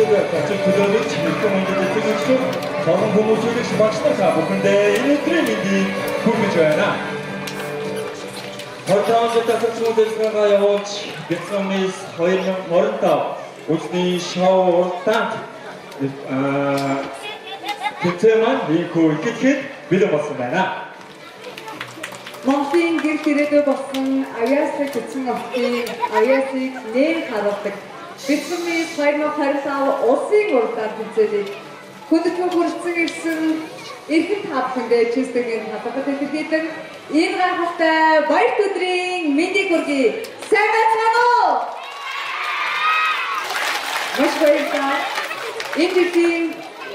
같은 구도를 지금 먼저 찍으시고 저는 고무줄을 시박시다 가보는데 이들의 민디 구미줘야나 벌타운부터 석승호대스가요 백성미 서일명 머른다 오스니 샤워 땅 그때만 밀고 이렇게 믿어봤습니다. Монголын гэр хэрэгэ болсон авиасыг хүчин авсан авиасыг нэр харуулдаг Бэлсүмийн 2025 улсын уралдаан тэмцээлийг хүндэтгэн хүрэлцэн ирсэн эрхэм таавхандээ чэстэгэн хадгалт илэрхийлэн энэ гайхалтай баяр өдрийн мэндийг хүргэе. Сайн байцгаана уу? Маш баярлалаа. Энэ жилийн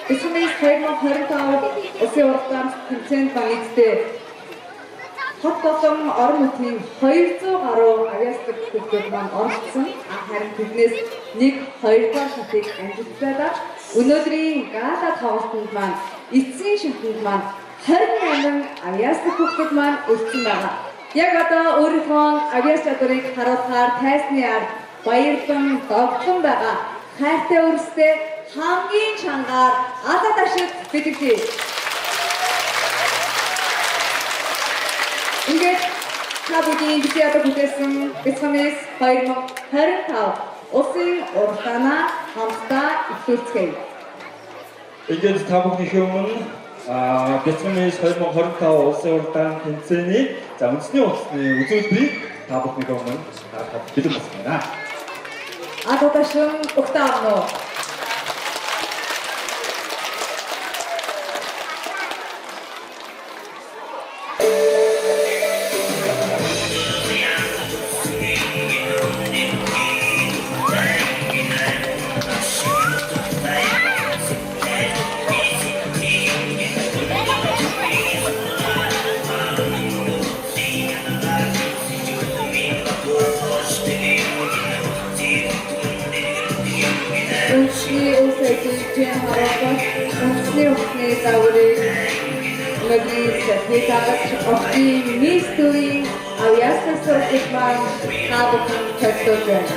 Бэлсүмийн 2025 улсын уралдаан тэмцээнд багтдээ хот болон орон нутгийн 200 гаруй авиасдаг төлөвлөлт маань оролцсон. Харин тэднээс нэг 2 дугаар шатыг амжилттай өнөөдрийн гала тоглолтод маань эцсийн шатнд маань 28 авиасдаг төлөвлөлт маань өртсөн байгаа. Яг одоо өөрийнхөө авиас чадварыг харуулахаар тайсны ард баярлан догтлон байгаа. Хайртай өрсөд хамгийн чангаар алаад ашиг бэлгэлээ. Ингээд та бүдгийн битээ бүтээсэн Бэлсүмээс 2025 улсын уралдаанаа хамтдаа эхлүүлцгээе. Ингээд та бүхний өмнө Бэлсүмээс 2025 улсын уралдаан тэмцээний үндэсний үзүүлбэрийг та бүхний өмнө хэлбэлсэн. Ададашин Октавно. Үндэсний ухны загварыг нөглис хэтагч офтын мистуийн авиастай сургууль маань та бүхэн төлөвлөж байна.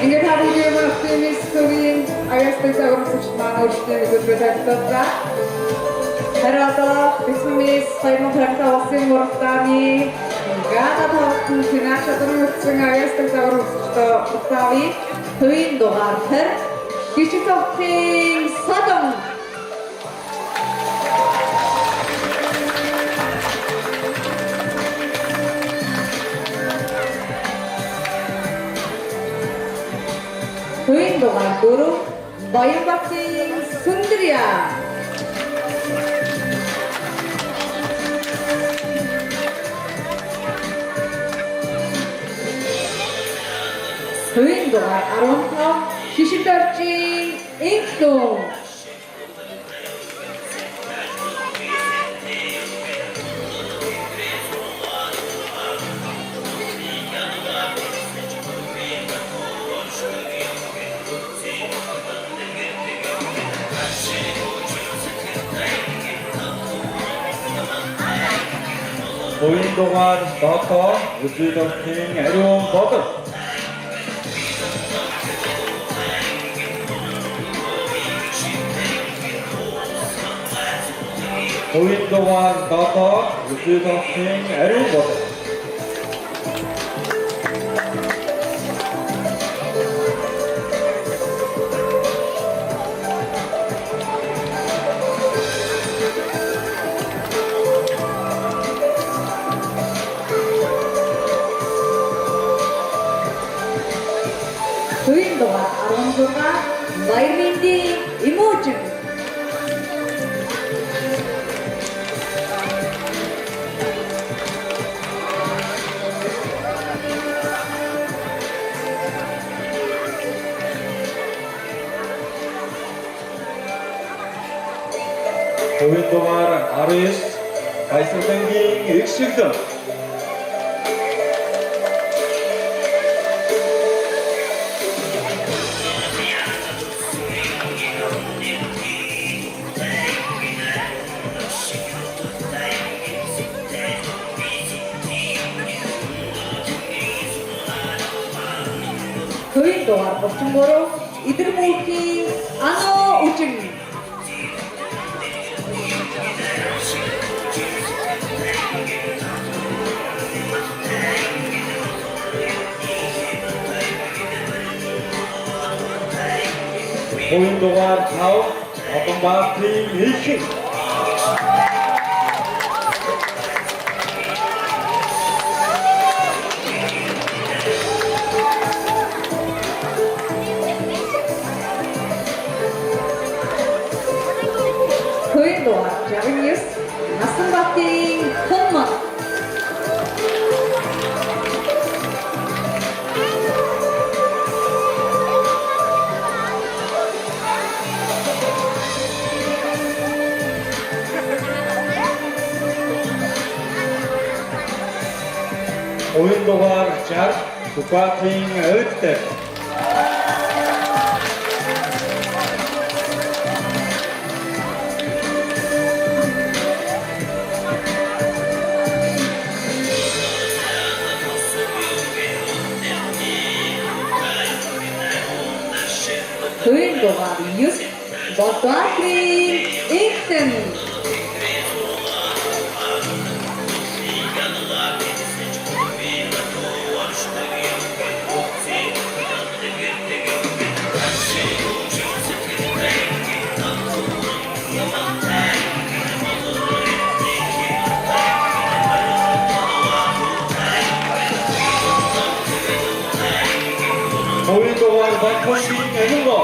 Ингээд та бүхэн офтын мистуийн авиастай сургууль маань өөрсдөө төлөвлөж байна. Харин одоо Бэлсүмээс 2025 улсын уралдааны гала тоглолтын финал чадрын утсан авиастай загвар төвийн дугаар гişиг тоглолтын содон төвийн дугаар 4 Баянбатын Сүндрия төвийн дугаар 15 Шишигдоржийн Инхтун төвийн дугаар 7 үзүүлэлтийн ариун бодол төвийн дугаар 7 үзүүлэлтийн ариун бодол төвийн дугаар 16 Баярмэндийн Эможин төвийн дугаар 19 Баясгалангийн Экшигдэн Хөөе дугаар 33 Идэрмүүлгийн Ано Үжин. Хуулийн дугаар 5 Одонбаатарын Илхэн. Хөөе дугаар 69 Насанбатын Хонмон. Хуулийн дугаар 60 Дубатын Өдтөр. Хөөе дугаар 9 Бодватын Ихтэн. Хуулийн дугаар 70-ийн Эминго.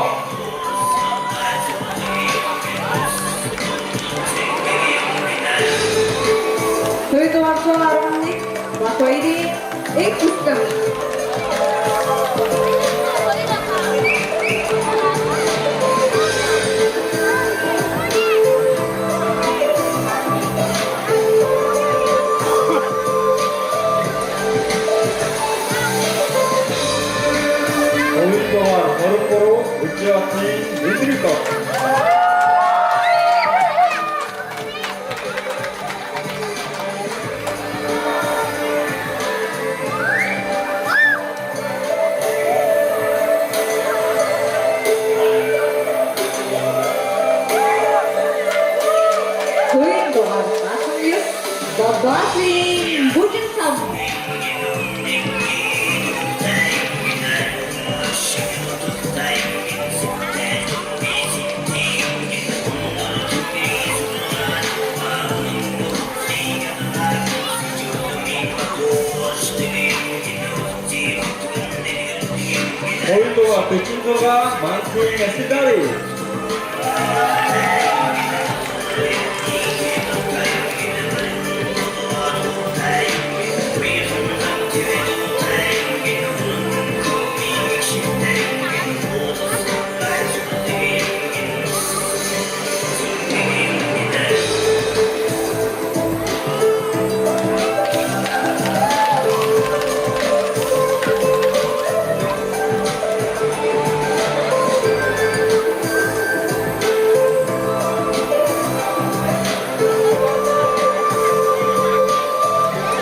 Хөөе дугаар 111 Батбаярын Ихтэн. Хуулийн дугаар 23 Өжиатын Эндрито. Хөөе дугаар 19 Бодватын Бүжинсам. Хуулийн дугаар 46 Мансин Эсидари.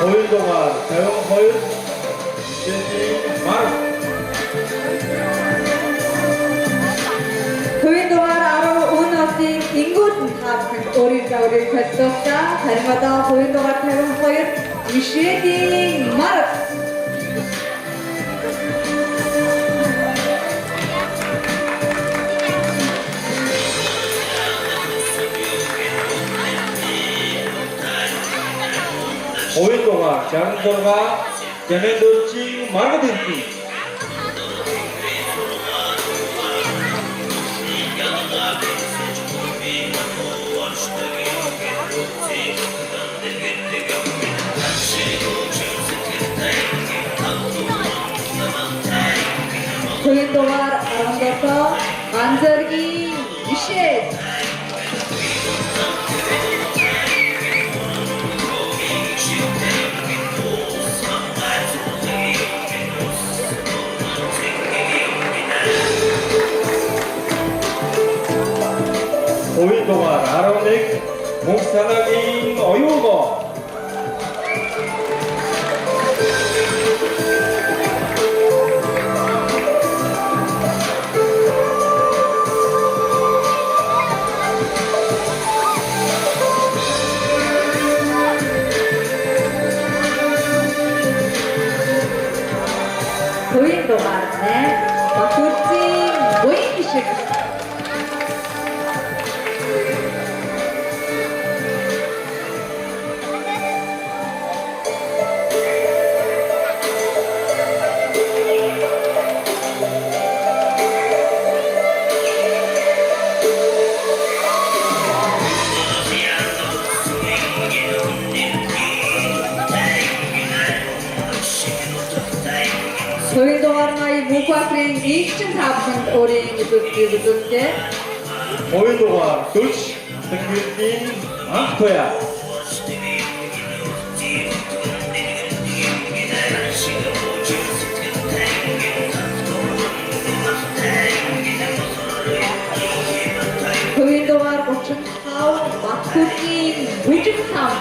Хуулийн дугаар 52 Жэжи Мар. Хөөе дугаар 14-ийн Ингүүд хавхад өөрийнхөө төлөвлөлтөд харимдаа хөөе дугаар 52 Мишелийн Марк. Хуулийн дугаар 66 Жамендолчин Маргадинти. Хөөе дугаар 17 Анзаргийн Мишель. Хуулийн дугаар 11 Мөнхсанагийн Оюуго. дугаар нэ Батүрцийн буян гişиг. Хоёрын дугаарны Мукватрийн нэгэн тавханд өөрийн үзүүлэлтээ Хоёрын дугаар Дүрж Тэнгэрийн анх туяа. Хоёрын дугаар 35 Батүрцийн бүжиг сам.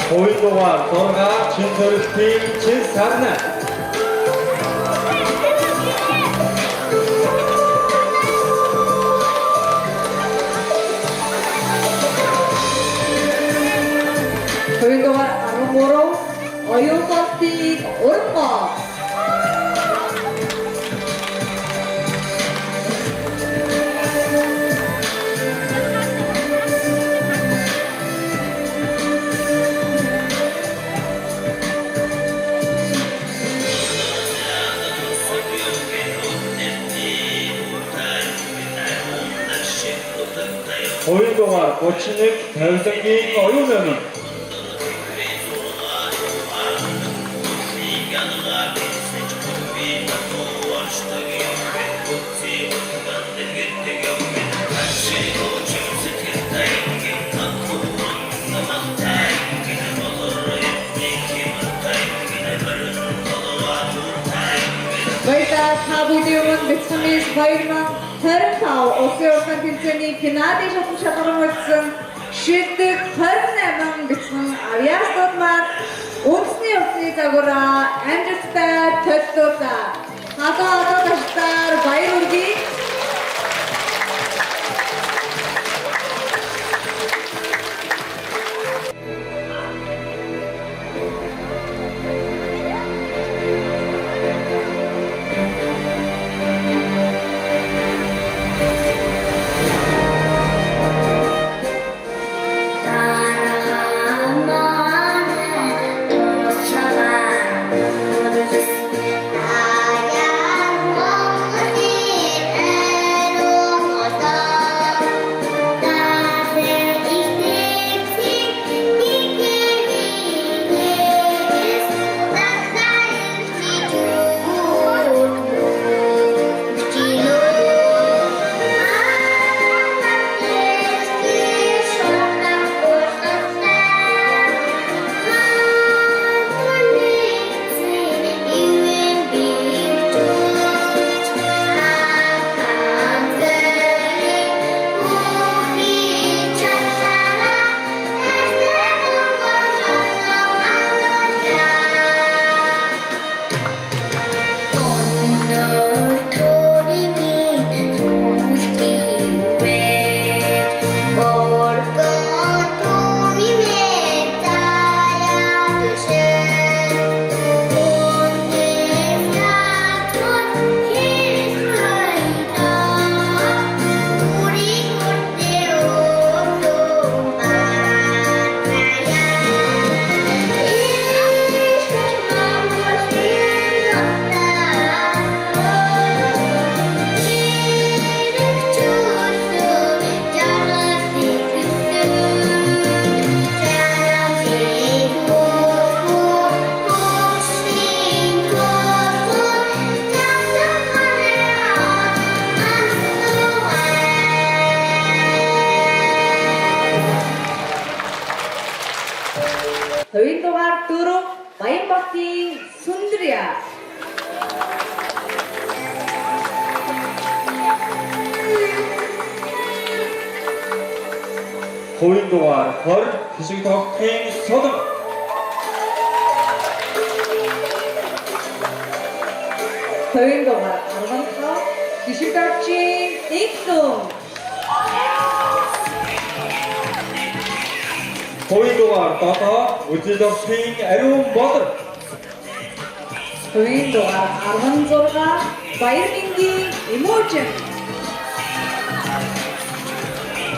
Хоёрын дугаар Дорга Чинтөрөлтийн Чин Сарна. Хоёрын дугаар 13 Оюуталтын Урмоо. Хоёрын дугаар 31 Тавилангийн оюун номин. Баярлалаа та бүдийн өмнө бицхэмээс 2025 Улсын урлагийн тэмцээний финалийн шалралт үзсэн шийдэх 28 бицхэн авьяастууд маань үндэсний усны загвараа амжилттай төлөвлөлөө. Хадаа таштаар баяр хүргэе. Хоёрын дугаар 4 Баянбаттын Сүндрия. Хоёрын дугаар 20 Хэсэг тогтын Содон. Хоёрын дугаар 15 Гишгэрчин Игдүн. Хоёрын дугаар 7 Үзэлдорчийн Ариун Бодор. Хоёрын дугаар 16 Баярмингийн Emotion.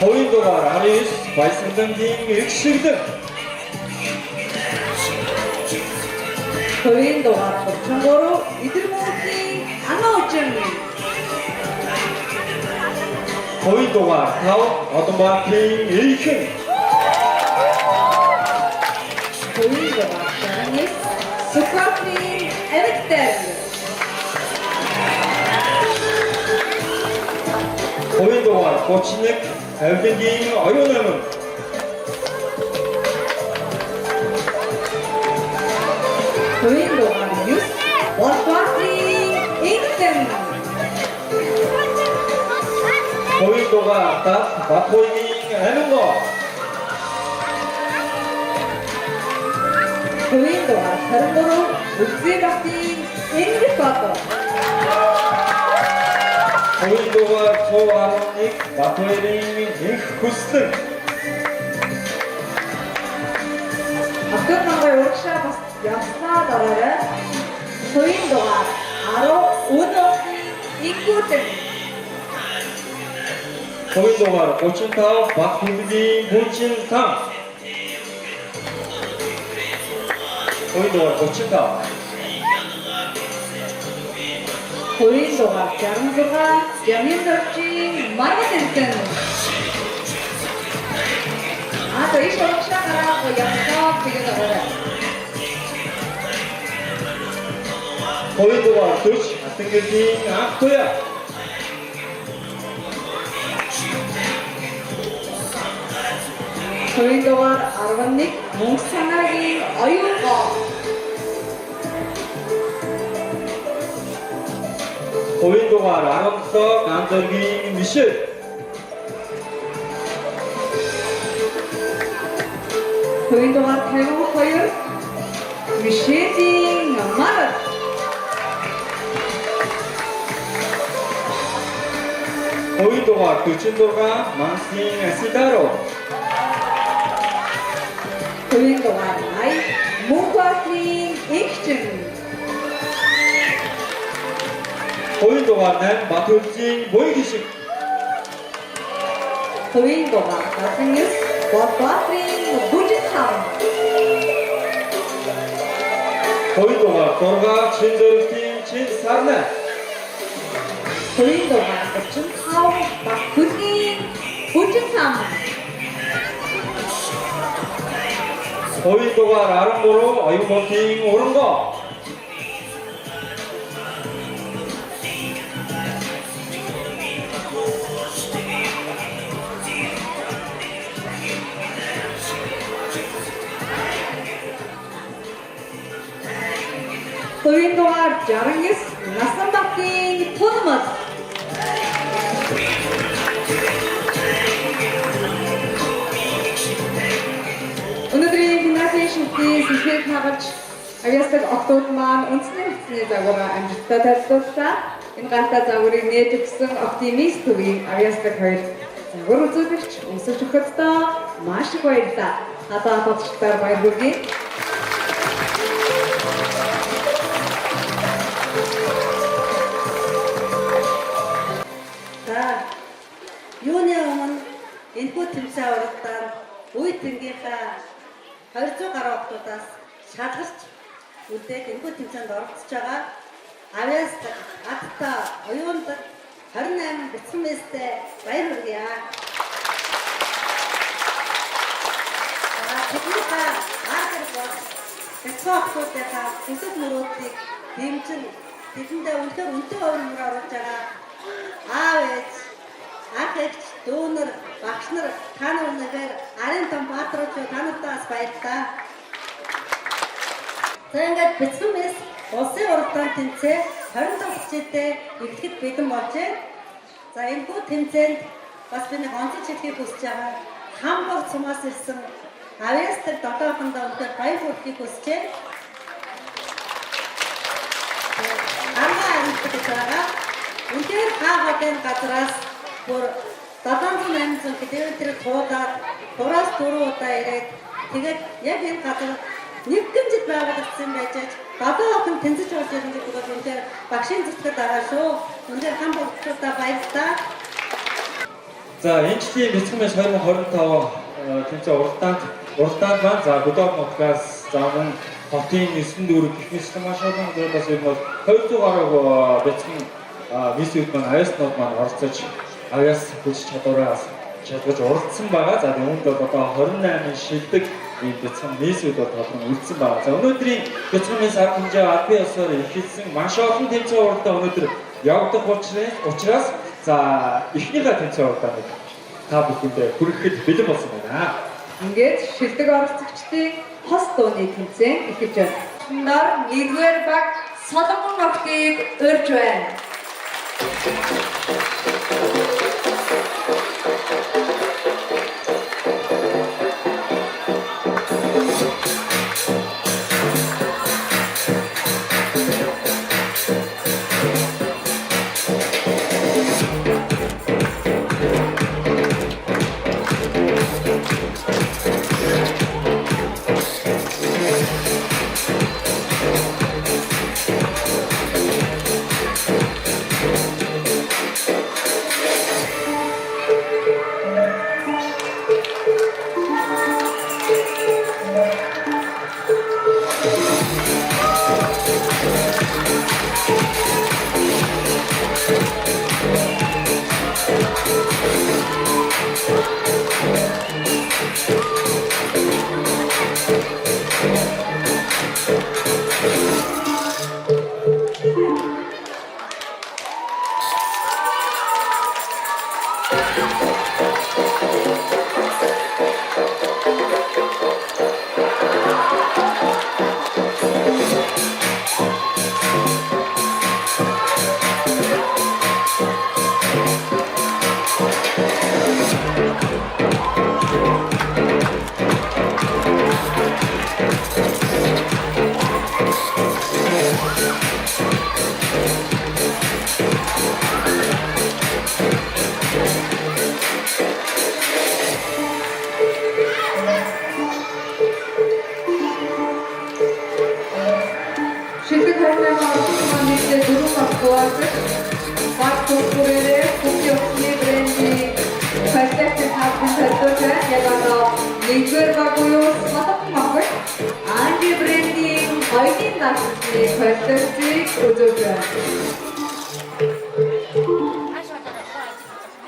Хоёрын дугаар 19 Баясгалангийн Игшигдэн. Хоёрын дугаар 33 Идэрмүүдийн Анаужин. Хоёрын дугаар 5 Одонбаатарын Ийхэн. Хоёрын дугаар 69 Сүхбаатарын Эвэгтэр. Хоёрын дугаар 31 Авилангийн Оюун намын. Хоёрын дугаар 9 Болбаатарын Игдэн. Хоёрын дугаар 10 Батбойгийн Аминго. Хоёрын дугаар 23 Үзэбатын Энгэл Баатар. Хоёрын дугаар 111 Батбойгийн Инх Хүслэн. Автор намгай урагшаа бас явснаа дараарай. Хоёрын дугаар 10 Өнөөгийн Иггүүдэн. Хоёрын дугаар 35 Батбойгийн Бүчин Сан. Хоёрын дугаар 35 Хоёрын дугаар 66 Жаминдорчин Маргатэнтэн. За иш урагшаа гараад явснаа тэгээд дараарай. Хоёрын дугаар 40 Атангэргийн Анхтуя. Хоёрын дугаар 11 Мөнх санаагийн Оюугоо. Хоёрын дугаар 17 Ганзоргийн Мишель. Хоёрын дугаар 52 Мишелийн Марк. Хоёрын дугаар 46 Мансын Асидаро. Хоёрын дугаар 80 Мөнхбаатарын Игчин. Хоёрын дугаар 8 Батүлжийн Буй гişиг. Хоёрын дугаар 79 Болбаатарын Бүжигхан. Хоёрын дугаар 6 Чинзөргийн Чин Сарна. Хоёрын дугаар 35 Батүлгийн Бүжигхан. Хоёрын дугаар 13 Оюунбатын Уранго. Хоёрын дугаар 69 Насанбатын Тунмас. Өнөөдрийн гимназийн шилжлийн сэдвийг хагалж авьяасдаг октод маань үндэсний хэвчний загвараа амжилттай тайлбарлалаа. Энэ гартаа загварыг нээжсэн оптимист төвийн авьяасдаг хоёр загвар үзүүлэгч өмсөж өгөхөдөө маш их баярлалаа. Одоо бодчдоор баяр хүргэе. Юуны өмнө энэхүү тэмцээн уралдаанд үе тэнгийнхаа 200 гаруй октоудаас шалгарч үлдээд энэхүү тэмцээнд оролцож байгаа авьяас Атта оюунд 28 бяцхан мэстэй баяр хүргье. Тэднийхээ аагаар бол бяцхан октоудынхаа бүсэд мөрөөдийг дэмжин тэдэндээ үнэхээр үнэтэй өөрөөр оруулж байгаа аав ээж ах эгч дүүнэр багш нар та нар өнөөдөр арын том бааtruучуу та нартаас баярлалаа. За ингээд бяцхан мэс улсын уралдаан тэмцээн 25 жилдээ эхлэхэд бэлэн болжээ. За энэхүү тэмцээнд бас би нэг онцлог хэлхийг хүсэж байгаа. Хамбог цумаас ирсэн авьяастай долоохондоо өнөөдөр баяр хүргэхийг хүсэж байна. Амаа гэж байгаа. Үнээр хаахын газраас бүр 700-800 км туулаад 3-4 удаа ирээд тэгээд яг энэ газар нэгдэмжид байгуулагдсан байж 7 охин тэнцэж орж ирэн гэдэг бол үнээр багшийн зүтгэд байгаа шүү. Үнээр хам болтуудаа баярлалаа. За энэ жилийн бэлтгэмээс 2025 тэмцээн уралдаанд маань за Будапешт нутгаас за мөн хотын 9 дүүрэг гихнээс маш олон зүйлээс юм бол 200 гаруй бэлтгэн миссүүд маань аяснууд маань оролцож аяс хүч чадвараас чадварж уралдсан байгаа. За үүнд бол одоо 28 шилдэг ийм бэлтгэн миссүүд бол тодорхой үлдсэн байгаа. За өнөөдрийн бэлтгэмээс арга хэмжээ албан ёсоор эхэлсэн маш олон тэмцээн уралдаан өнөөдөр явагдах учраас за эхнийхээ тэмцээн уралдаанд та бүхэндээ хүрэхэд бэлэн болсон байна. Ингээд шилдэг оролцогчдын хос дууны тэмцээн эхэлж байна. Нар 1-р баг Соломон охтыг урьж байна. Шилдэг харьяа маань дөрөв багтуул багтуурээ бүхий охины брендийн коллектив хавьсан төлөвлөж яг одоо 1-р баг буюу Соломон баг Анди брендийн хоёрын насны коллективийг үзүүлж байна.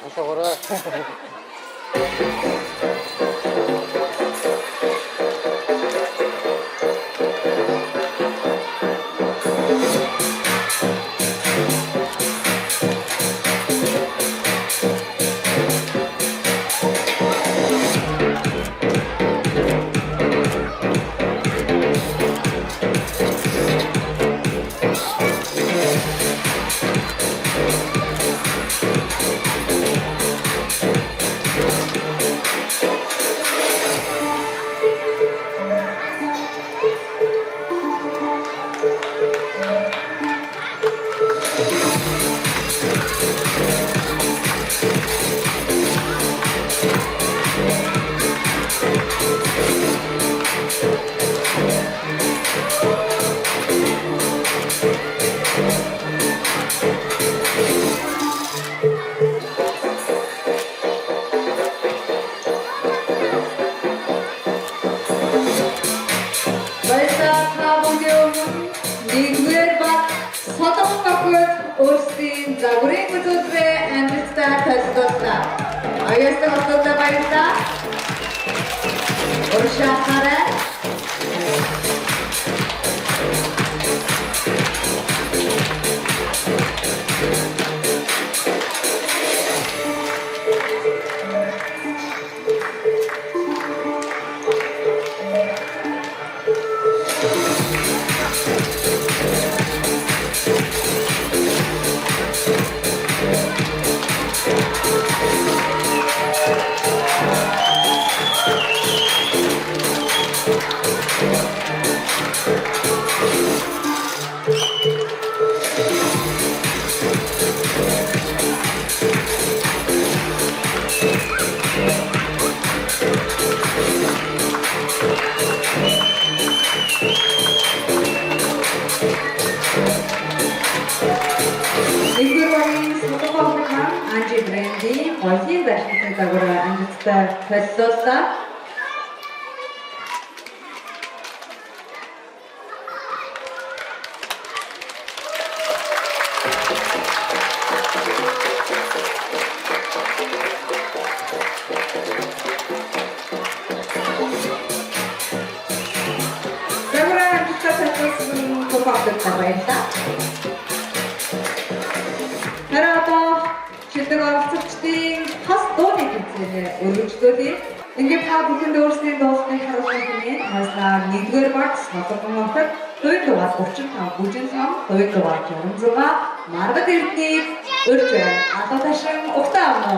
Ашигураа. Загварын үзүүлбэрээ амжилттай төлөвлөсөн. Аястай холбоотой баярлалаа. Уршахаарай. гоёлын зарчмын дагуур амжилттай солиуллаа. Шилдэг оролцогчдын тас дууны тэмцээнээр өргөжлүүлээ. Ингээд та бүхэнд өөрсдийн дуусныг харуулсан хэмээн таслаа 1-р багц Ноцоргон хотод дуйн дугаар 35 бүжин ном, дуйн дугаар 66 Маргад Эрдэнэт өрж байна. Алуу ташин угтаа авна.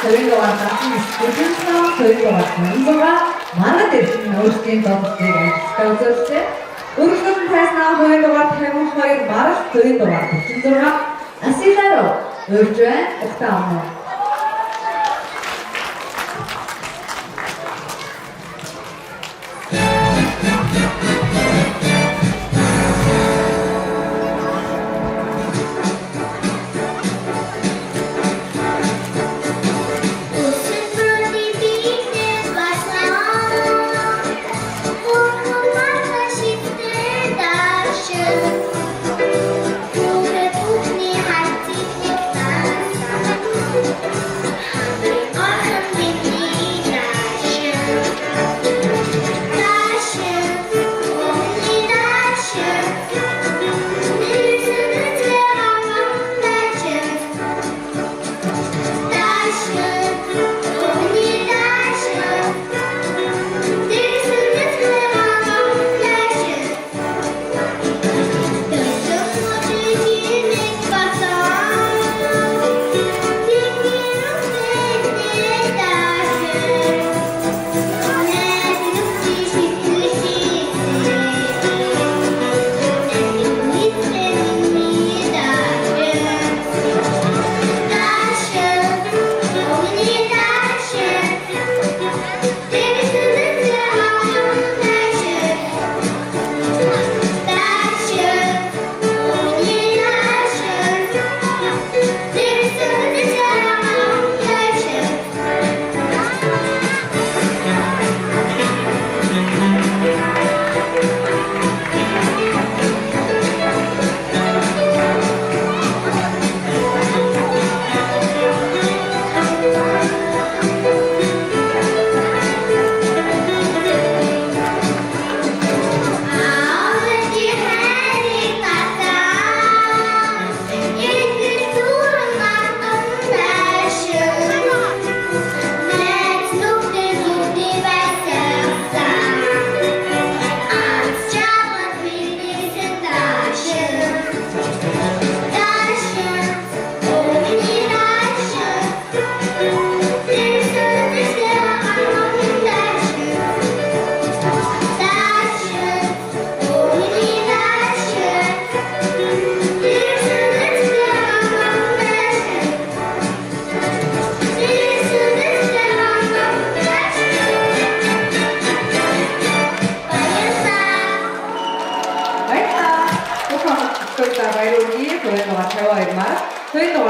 저희가 왔다. 요즘처럼 저희가 왔다. 이거가 많은 대신 өөрсдийн дуудлыг амжилттай үзүүлсэн. Өргөдөл тайснаа хоёрдугаар 52 марс 2-дугаар 36 Асиларо урьж байна. Угтаа авна.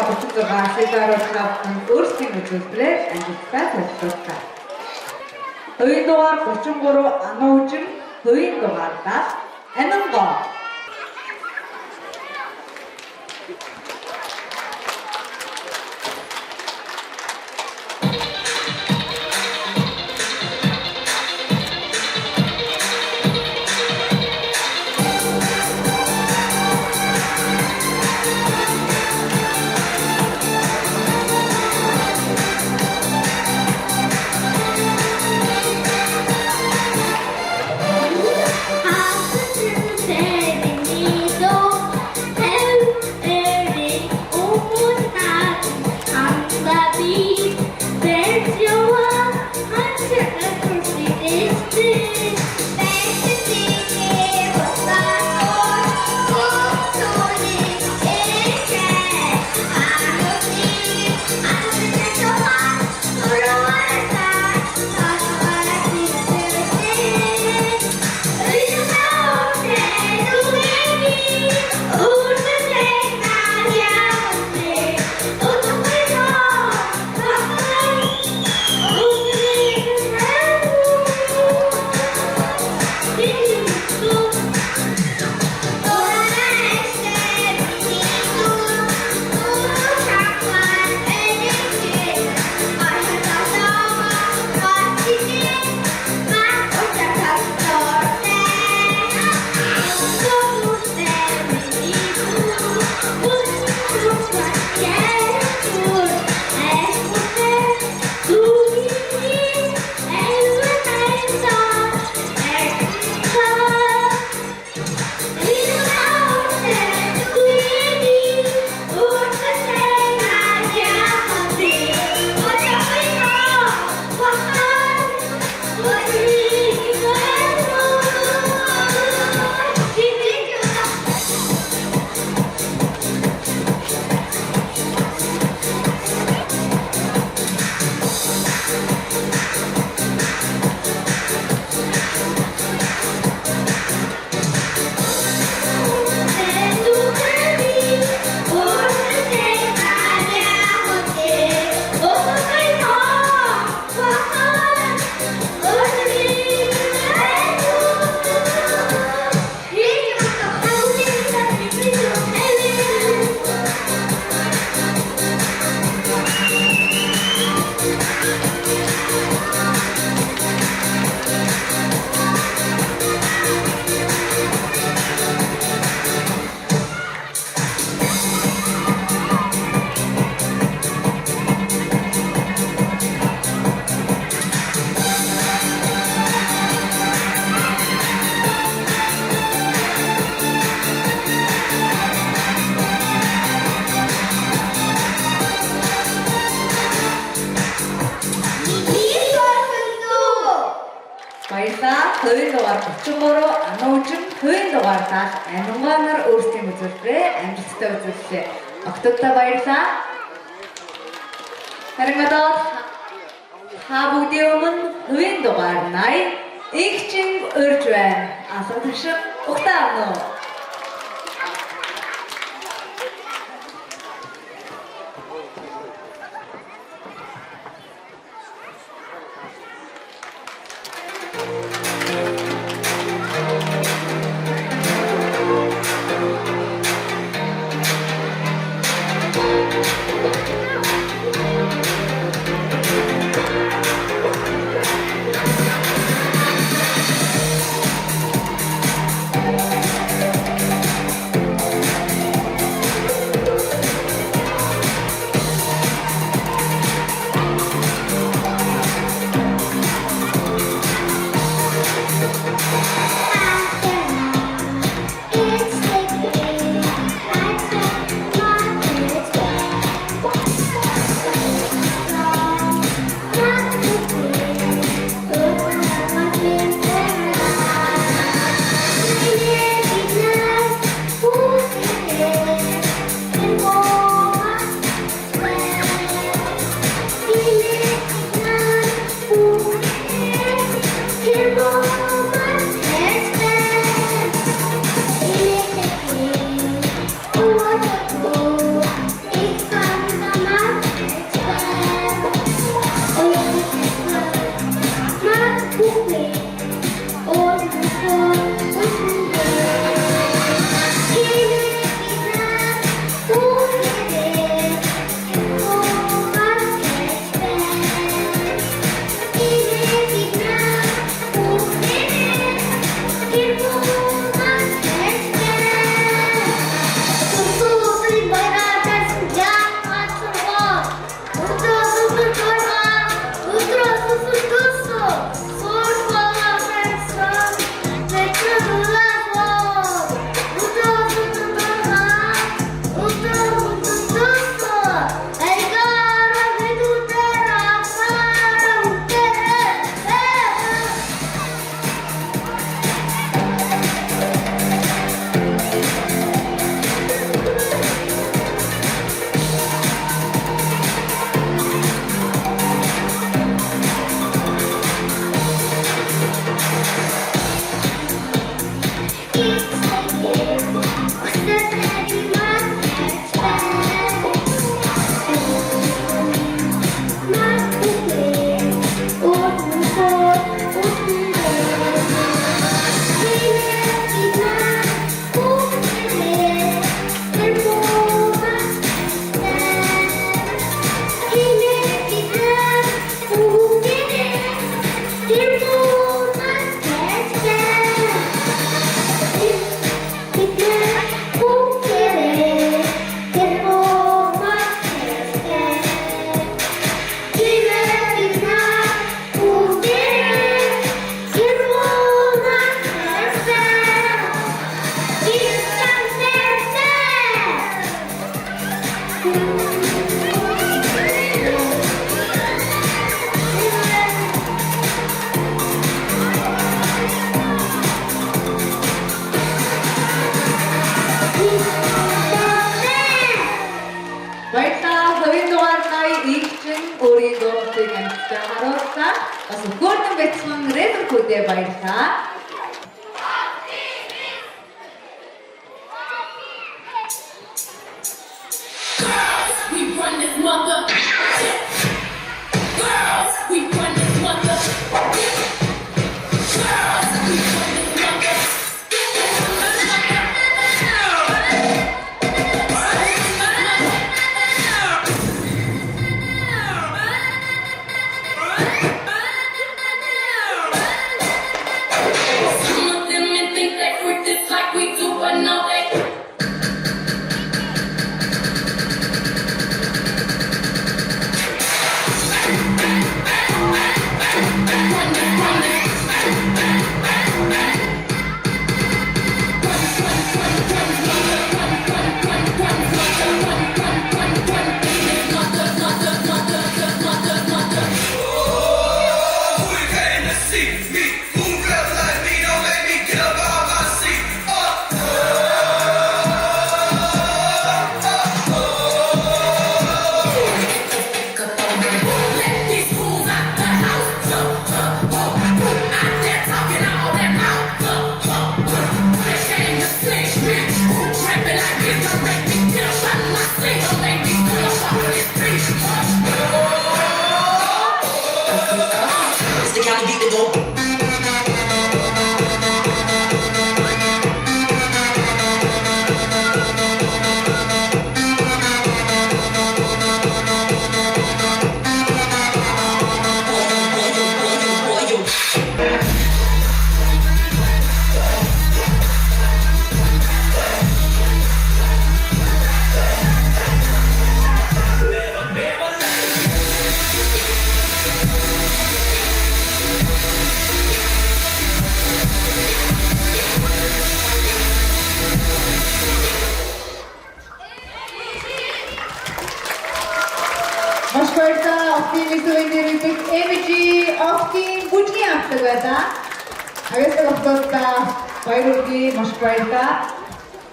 36 Сезаро тавхан өөрсдийн үзүүлбэрээр амжилттай төлөвлөлтөө. Хувийн дугаар 33 Ануужин, хувийн дугаардаа Амингоо. Баярлалаа. Хувийн дугаар 33 Ануужин, хувийн дугаардаа Амингоо нар өөрсдийн үзүүлбэрээ амжилттай үзүүллээ. Октодтой баярлалаа. Харин одоо та бүгдийн өмнө хувийн дугаар 80 игчин урьж байна. Асар ташиг угтаавно.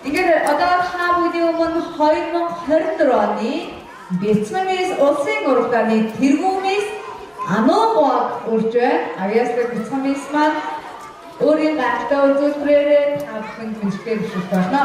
Ингээд одоо та бүхний өмнө 2024 оны Вьетнамын улсын урлагийн тэргүүнээс Аногуаг урьж байна. Авьяастай Вьетнамын маань өөрийн гартаа үзүүлбэрээр та бүхэнд мэдээлэл өгөх болно.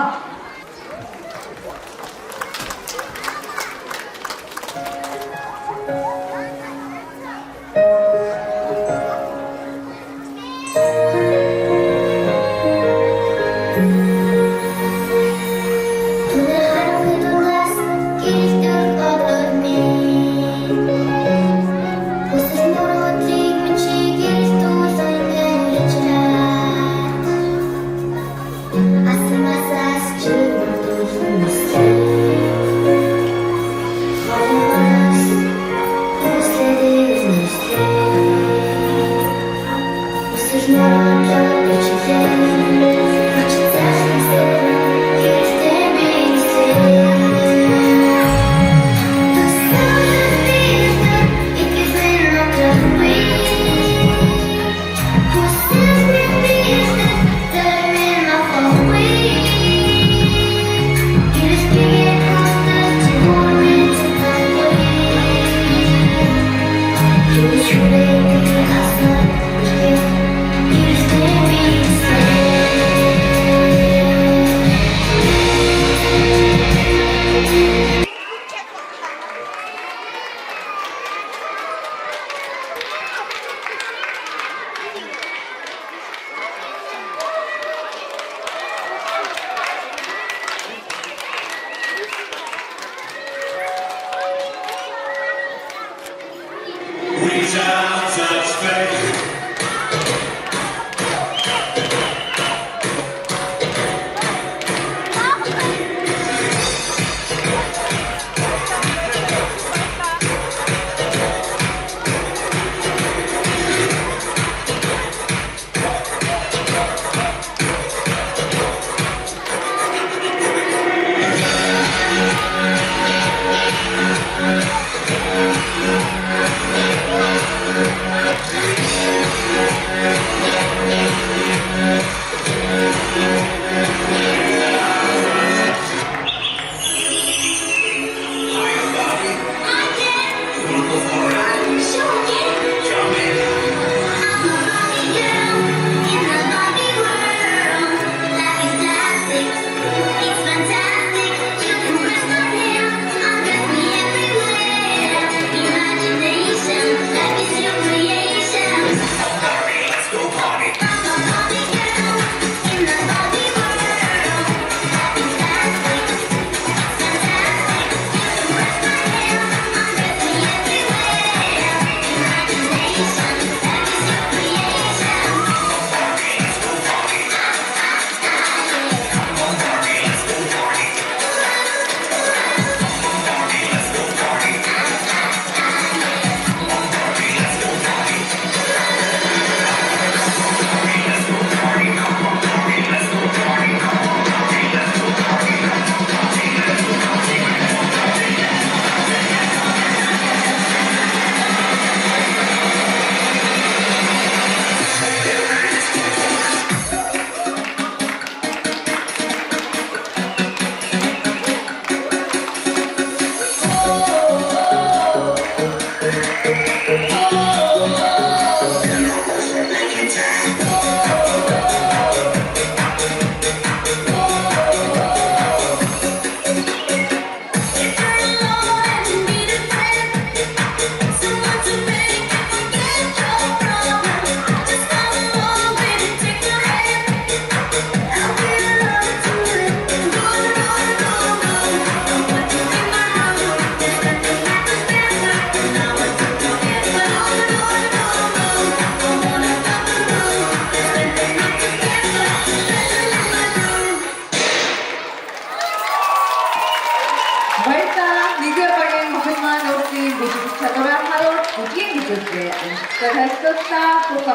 баярлалаа. Бүгд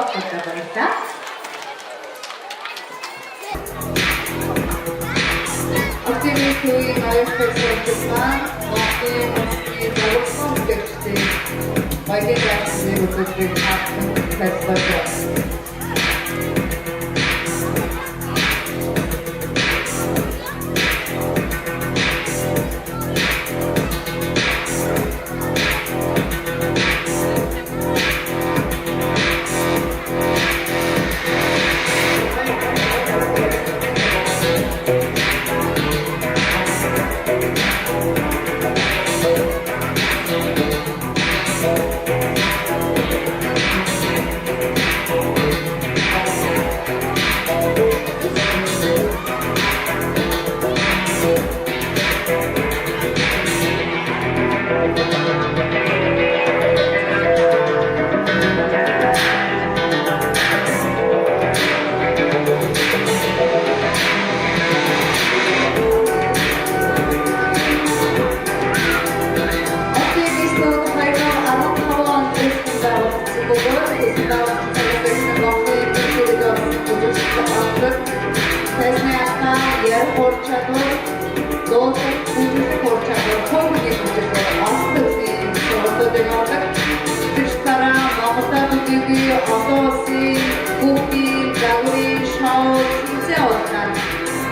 баярлалаа. Оптимист үеийн аюултай Монголын загварсан үгтэй баярын байцны үзүүлбэг хатсан.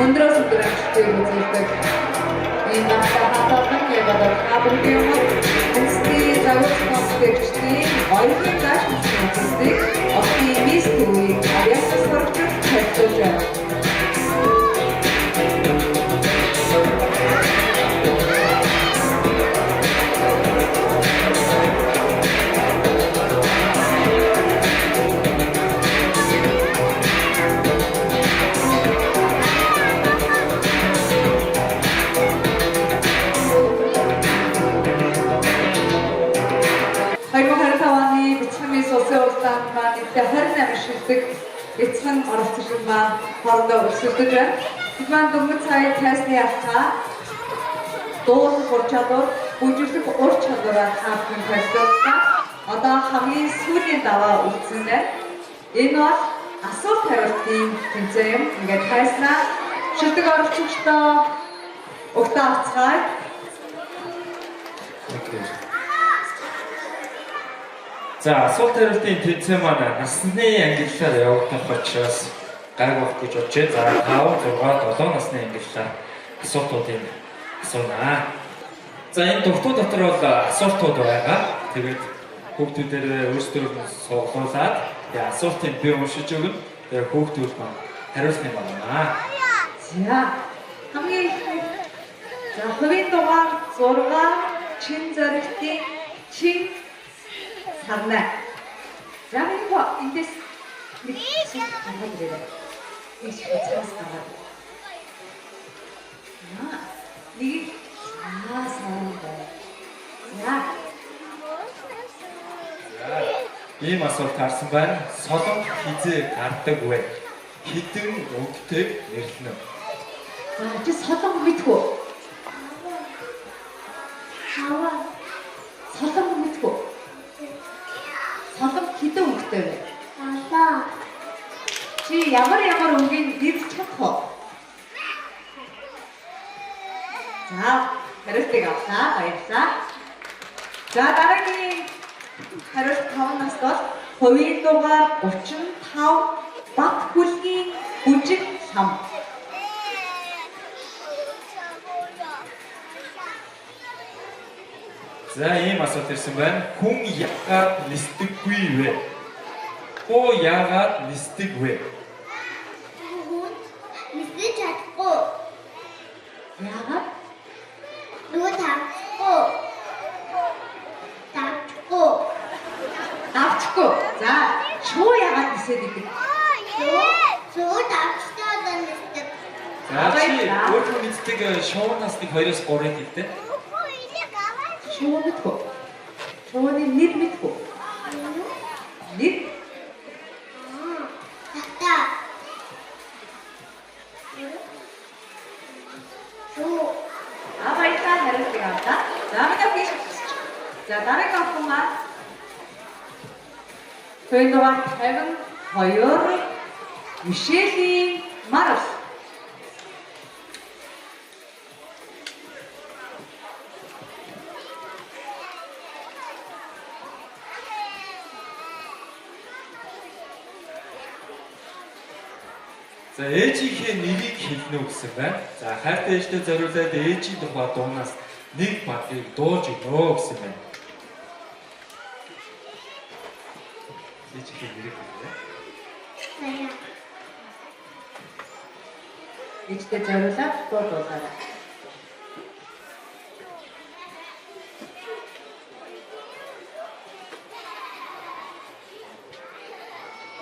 Өндрөөс өдрөмжтэй үзүүлдэг. Энэ хатаатан яваад хабрын үндэсний загварсан спектийн оюутны дааш үзүүлдэг. Оптимист үеийн авиасын сурагч хэлж байна. Харин шилдэг эцэг оролцсон маань хоорондоо өрсөлдөж байна. Тэгвэл дөнгөж сая тестний явцгаа дуур чадвар, бүжиглэх ур чадвараар хаалган тестэлсэн. Одоо хамгийн сүүлийн даваа үлдсэн байна. Энэ бол асуулт хариултын тэмцээн. Ингээд хайснаа шилдэг оролцогчдоо угтаа авцгаая. За, асуулт хариултын тэмцээн маань насны ангиллаар явагдах учраас гайг болох гэж бодож байна. За, 5, 6, 7 насны ангиллаар асуултуудыг асуунаа. За, энэ дугтуй дотор бол асуултууд байгаа. Тэгээд хүүхдүүдээр өөрсдөө суулгуулад асуултыг би уншиж өгнө. Тэгээд хүүхдүүд маань хариулах юм байна. За, хамгийн хувийн дугаар 6 чин зоригтын чин санаа. За энэ гоо эндээс нэг зүйл гаргаад ирээ. Ийш цаас гаргаад. Нэг сайн байна. Ийм асуулт харсан байна. Солонх хизээ гардаг вэ? Хідэн өвддөг нэрлэнэ. За чи солонх мэдгүй. Хаваа. Солонх мэдгүй. Солонх хідэн өвддөг вэ? Чи ямар өнгийн нэрч чадах вэ? За, хариултыг авлаа. Баярлалаа. За, дараагийн хариулт 5 нас бол хувийн дугаар 35 бат хүлгийн бүжиг сам. За, ийм асуулт ирсэн байна. Хүн яагаад нисдэггүй вэ? Хөө яагаад нисдэг вэ? Нисэж чадахгүй. Яагаад? Нөгөө тавчгүй. Давчгүй. За, шуу яагаад нисээд идэг? Шуу тавчтаад нисдэг. За, чи өөрөө нисдэг шуунаас нэг 2-3 хэлдэг. Шуу мэдгүй. Шууны нэр мэдгүй. Нэр? Тата. Шуу. Баярлалаа хариултыг авлаа. За, дараагийн авсан маань. Хувийн дугаар 52 Мишелийн Марс. За ээжийнхээ нэрийг хэлнэ үү гэсэн байна. За хайртай ээжтэй зориулаад ээжийн тухай дуунаас нэг багийг дуулж өгнө гэсэн байна. Ээжийнхээ нэрийг хэлнэ. Сая. Ээжтэй зориулаад дуулаарай.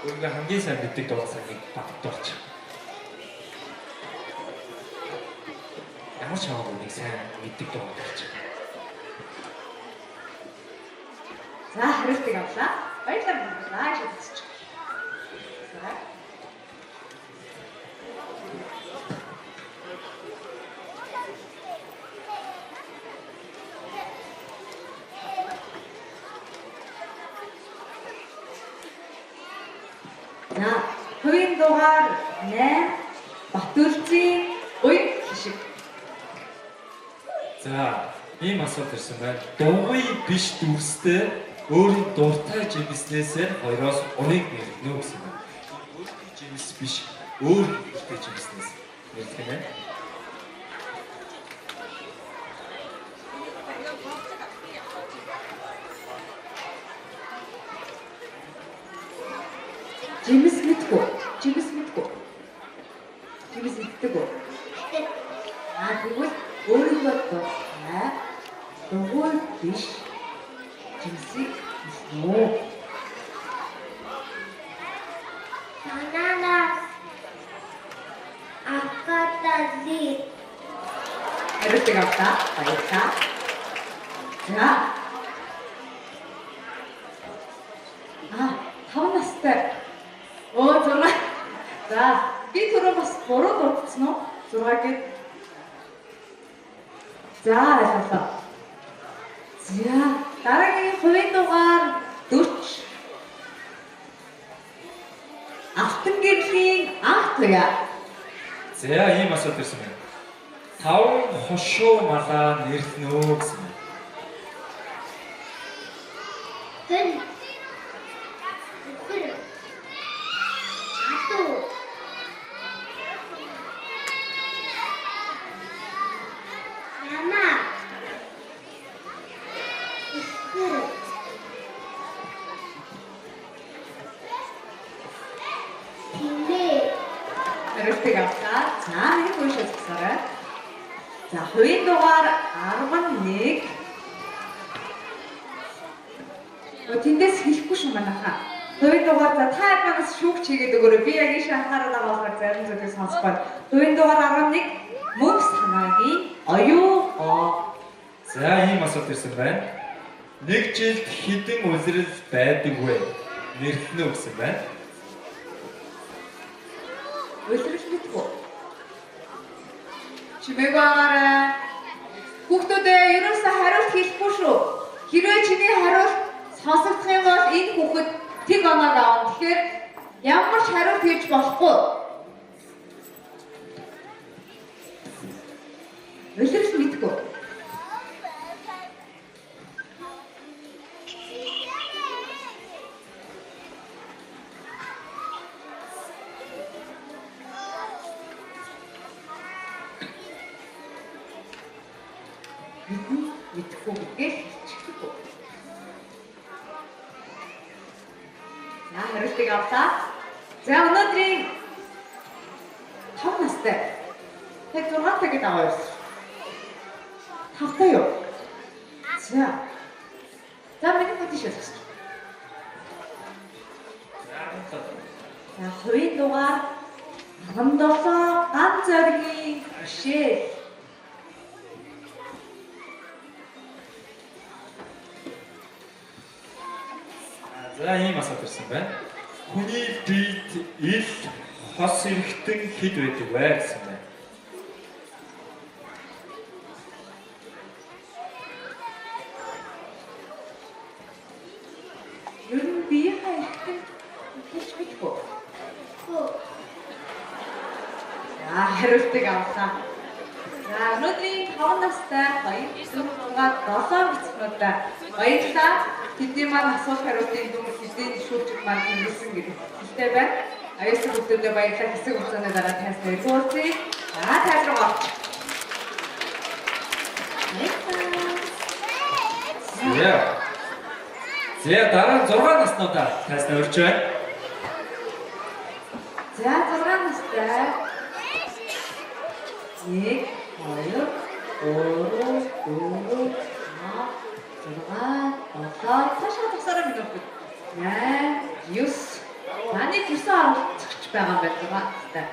Өөрийгөө хамгийн сайн мэддэг дуусаа нэг багт болж. Ямар ч хамаагүй нэг сайн мэддэг дуу болж. За хариултыг авлаа. Баярлалаа шийдчихэж. За. За, хувийн дугаар 8 Батүлжийн уян хишиг. За, ийм асуулт ирсэн байна. Дугуй биш дүрстэй өөрийн дуртай жимснээсээ хоёроос уныг нэрнэ гэсэн байна. Өөрийн жимс биш, өөр дуртай жимснээс нэрнэ байна. Жимс мэдгүй. Жимс мэддэг үү? Тэгвэл өөрийнхөө дуртай дугуй биш жимсийг хэлнэ. Бананас. Акатази. Хариултыг авлаа. Баярлалаа. За. 5 настай. Оо 6. За, би түрүү бас буруу дурдсан уу? 6 гээд. За, ойлголоо. За, дараагийн хувийн дугаар 40. Алтан гэрлийн анх туяа. За, ийм асуулт ирсэн байна. 5 хошуу малаа нэрнэ үү гэсэн байна. Хэн. Үхэр. Ату. Мама. Үхэр. Тимээ. Хариултыг авлаа. За, нэг уншиж өгсөөрэй. За, хувийн дугаар 11. Тэндээс хэлэхгүй шүү манайхаа. Хувийн дугаар та манаас шүүгч хийгээд өгөөрэй. Би яг ийш анхаарал аваад зарим зүйлийг сонсох байна. Хувийн дугаар 11 мөнх санаагийн оюу. За, ийм асуулт ирсэн байна. Нэг жилд хэдэн улирал байдаг вэ? Нэрнэ үү гэсэн байна. Улирал мэдгүй. Чимээг байгаарай. Хүүхдүүдээ ерөөсөө хариулт хэлэхгүй шүү. Хэрвээ чиний хариулт сонсогдох юм бол энэ хүүхэд тэг оноог аавна. Тэгэхээр ямар ч хариулт хийж болохгүй. Улирал мэдгүй. Мэдхгүй гэдгийг хэлчихгүй. За, хариултыг авлаа. За, өнөөдрийн 5 настай. Тэг 6 тагээд аваа явсан. 5 таа юу? За. За, миний хотиш явсан. За, хувийн дугаар 17 ганц зоригийн бишээ. За, ийм асуулт ирсэн байна. Хүний биед ил хос эрэхтэн хэд байдаг вэ гэсэн байна. Ер нь биеийнхээ эрэхтэн хариултыг авлаа. За өнөөдрийн 5 настай 2 6 7 бицнуудаа баярлалаа. Тэдний маань асуулт хариултын дүн хэдийн шүүгчд маань хэлсэн гэдэг хэлтэй байна. Аяасан бүтэндээ баярлалаа. Хэсэг хугацааны дараа таньс нэргүүлцээ. За тайлбар авч. За дараа 6 наснуудаа тайснаа өрч байна. За 6 настай 1 2 3 4 5 6 7 цаашаа тусаараа минут 8 9 таны 9 оролцогч байгаа юм байна 6 настай.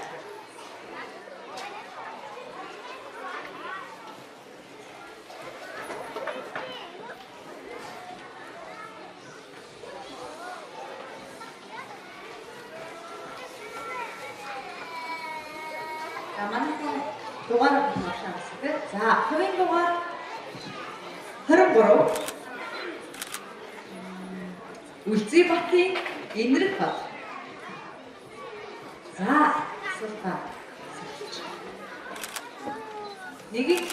Манайхан дугаараа авшаасдаг. За, хувийн дугаар 23. Үлзий батын энэрх бат. За, асуултаа. Нэгийг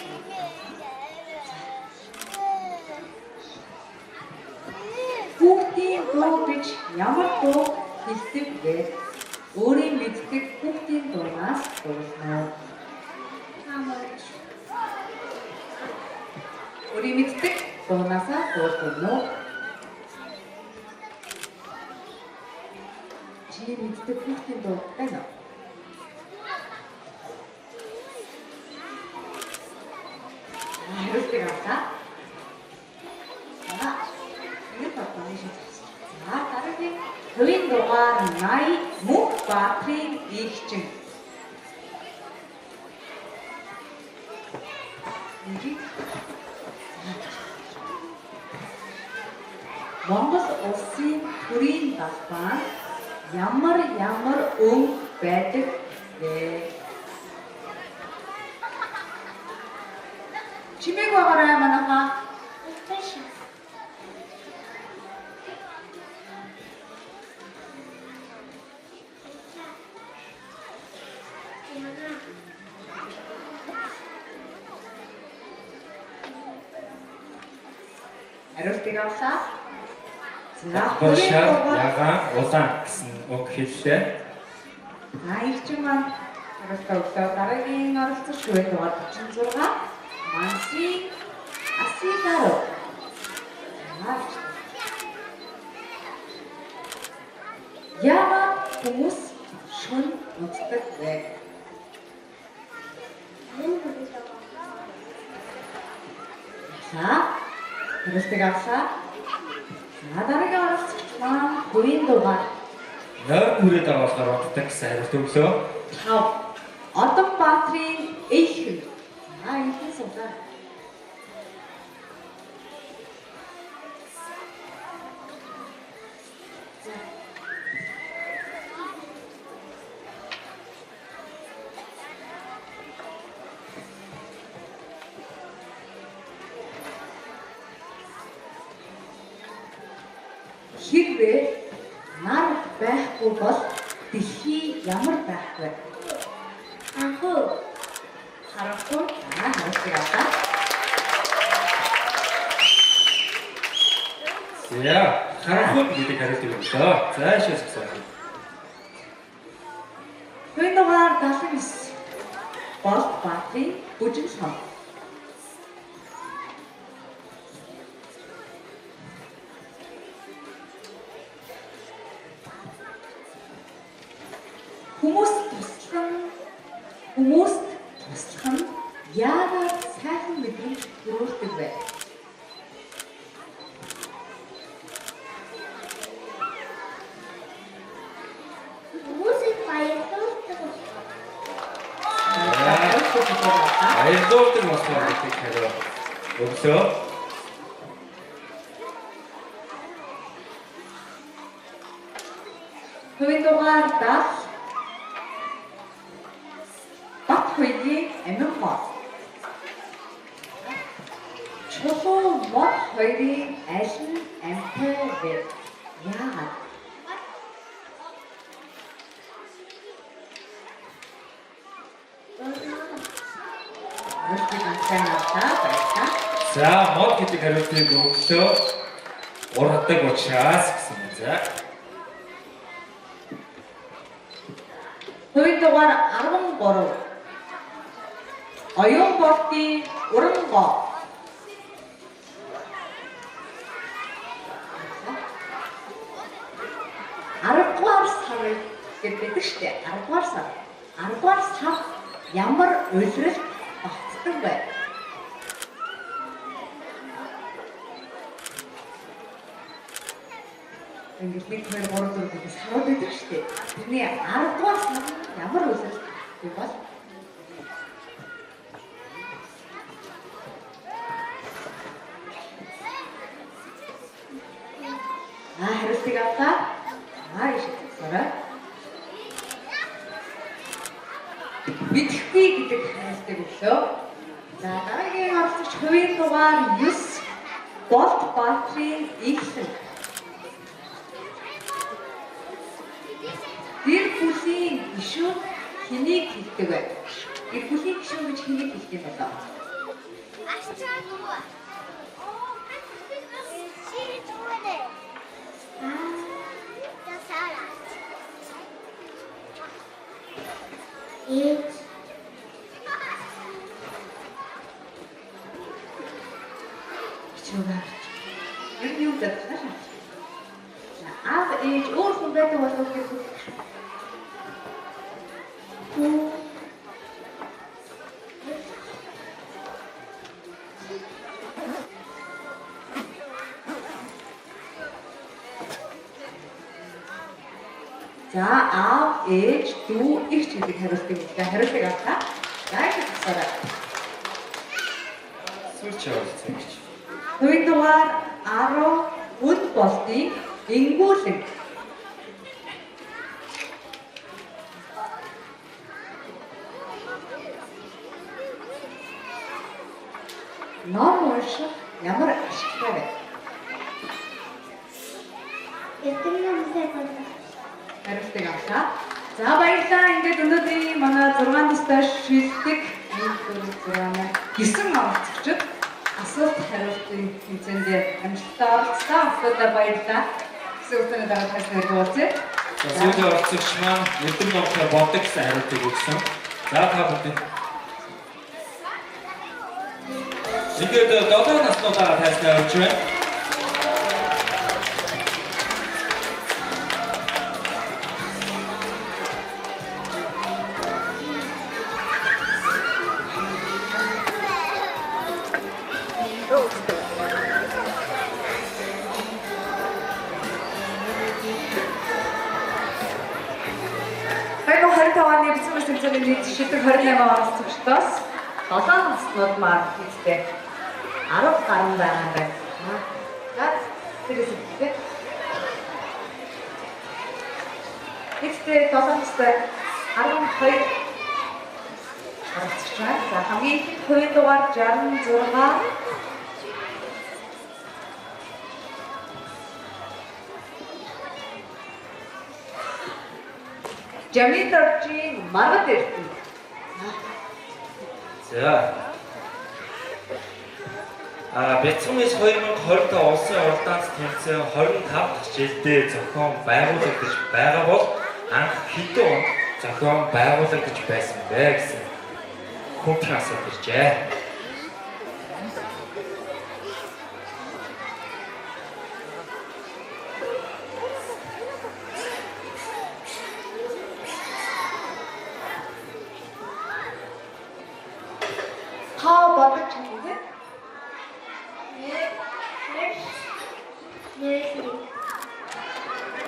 хүүхдийн дуу гэж ямар дуу хэлдэг вэ? Өөрийн мэддэг хүүхдийн дуунаас дуулна. Өөрийн мэддэг дуунаасаа дуулна. Чи мэддэг хүүхдийн дуу байна уу? Хариултыг авлаа. За, энэ батны шийдвэр. За, дараагийн хувийн дугаар 80 мөнх баатрын ийгчин. Монгол улсын төрийн далбаа ямар өнгө байдаг вэ? Чимээг байгаарай манайхаа. Хариултыг авлаа. За, Бошаа ягаан улаан гэсэн үг хэллээ. Ирчин маань хариултаа өглөө дараагийн оролцогч хувийн дугаар 46 Манси Асигаро. Яагаад хүмүүс шөнө үздэг вэ? За, хариултыг авлаа. За, дараагийн оролцогч маань хувийн дугаар Нойр хүрээд байгаа болохоор боддог гэсэн хариулт өглөө. 5 Одонбаатрын эйхэн. Энэ суулаа. Хэрвээ нар байхгүй бол дэлхий ямар байх вэ? Харанхуй. Харанхуй авлаа. За, харанхуй гэдэг хариултыг өглөө. Заашаа сасаа. Хувийн дугаар 79 Болт баатрын бүжиг сон. Хүмүүст туслах нь яагаад сайхан мэдрэмж төрүүлдэг вэ? Хүмүүсийг баярлуулдаг. Баярлуулдаг болохоор гэдэг хариулт өглөө. Хувийн дугаар 70 Хоёрын амин бод. Чулуу мод хоёрын аль нь амтай вэ? Яагаад? Өөд сайн баярлалаа. За, мод гэдэг хариултыг өглөө ургадаг учраас гэсэн юм. За. Хувийн дугаар 13. Оюун бортын урангоо. Аргагаар сар гэдэг штэ. Аргагаар сар. Аргагаар сар ямар улиралд багтдаг вэ? Ингээд 1 2 3 4 гэдэг сарууд байдаг штэ. Тэрний 10 дугаар сар ямар улиралд вэ бол? Хариултыг авлаа. Ишээ. Бидэхгүй гэдэг хариултыг өглөө. За дараагийн оролцогч хувийн дугаар 9 Болт Баатрийн ихсэн. Гэр бүлийн гишүүн хэнийг хэлдэг вэ? Гэр бүлийн гишүүн гэж хэнийг хэлдэг болоо? Гэр юу гэдэг вэ? Аав ээж өөр хүн байдаг болов гэх юм. За аав ээж дүү их гэдэг хариултыг авлаа. За их асуулаа. Сүрч явуулсан гэж. Хувийн дугаар 10 үн болтын ингүүлэн. Ном унших ямар ашигтай вэ? Хариултыг авлаа. За баярлалаа. Ингээд өнөөдрийн манай 6 настай шилдэг 9 оролцогчид асуулт хариултын хэмжээндээ амжилттай оролцсон. Асуудал баярлалаа. Зөвхөн дараа тасны дуусах. За, сүүлийн оролцогч маань өдөр номтой бодог гэсэн хариултыг өгсөн. За, та бүхэн. Ингээд 7 наснуудаа тайлбар явуулж байна. Хайгуу 25 оны бицмэс тэмцээний нийт шидэг 28 оролцогчдоос 7 наснууд маань хийхдээ 10 гаруй байгаа юм байна. За тэрээс ихтэй. Ихтэй 7 настай 12 оролцогч байна. За хамгийн их хувийн дугаар 66 Жамиторжийн маргад ирсэн. За. Бяцхан мэж 2025 улсын уралдаанч тэмцээн 25 дахь жилдээ зохион байгуулагдаж байгаа бол анх хэдэн онд зохион байгуулагдаж байсан бэ гэсэн компьютер асуулт иржээ. Та бодож байгаа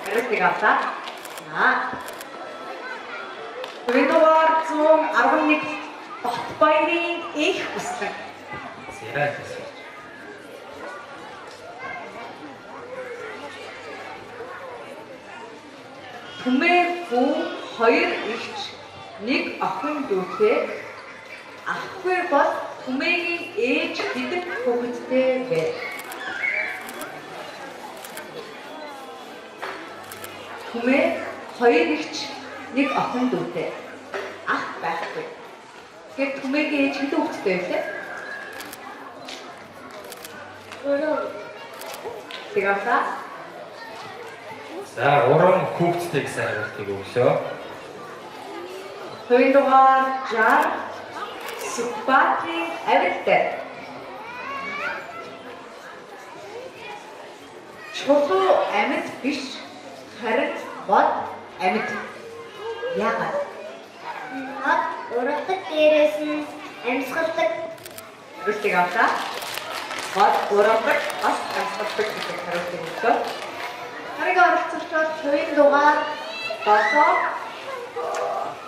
Хариултыг авлаа. Хувийн дугаар 111 Батбаярын их хүслэг. За. Түмээ бүү 2 ихч 1 охин дүүтэй ахгүй бол түмээгийн ээж хэдэн хүүхэдтэй вэ? Түмээ 2 ихч 1 охин дүүтэй ах байхгүй. Тэгэхээр түмээгийн ээж хэдэн хүүхэдтэй вэ? Тэгвэл За, уран хүүхдтэй гэсэн хариултыг өглөө. хоёрдугаар жар Сүббаатарын авилтай. Чулуу амьд биш, харин бод амьд. Яагаад? Хот ургадаг дээрээс нь амьсгалдаг. Хариултыг авлаа. Бод ургадаг, бас амьсгалдаг гэдэг хариултыг өгсөн. Харин оролцогчдод хоёрдугаар болоо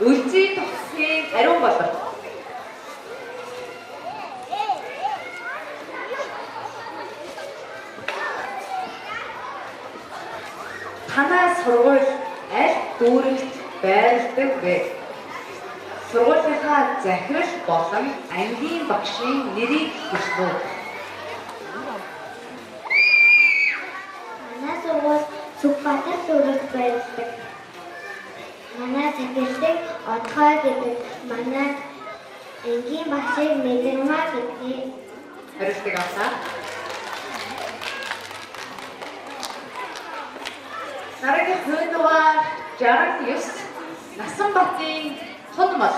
үлзий тогтсхийн ариун болов. Танай сургууль аль дүүрэгт байрладаг вэ? Сургуулийнхаа захирал болон ангийн багшийн нэрийг хэлнэ. Манай сургууль Сүббаатар дүүрэгт байрладаг. Манай захирлыг Отгой гэдэг, манай ангийн багшийг Мэдэрмаа гэдэг. Хариултыг авлаа. Дараагийн хоёрдугаар 69 Насанбатын тун мал.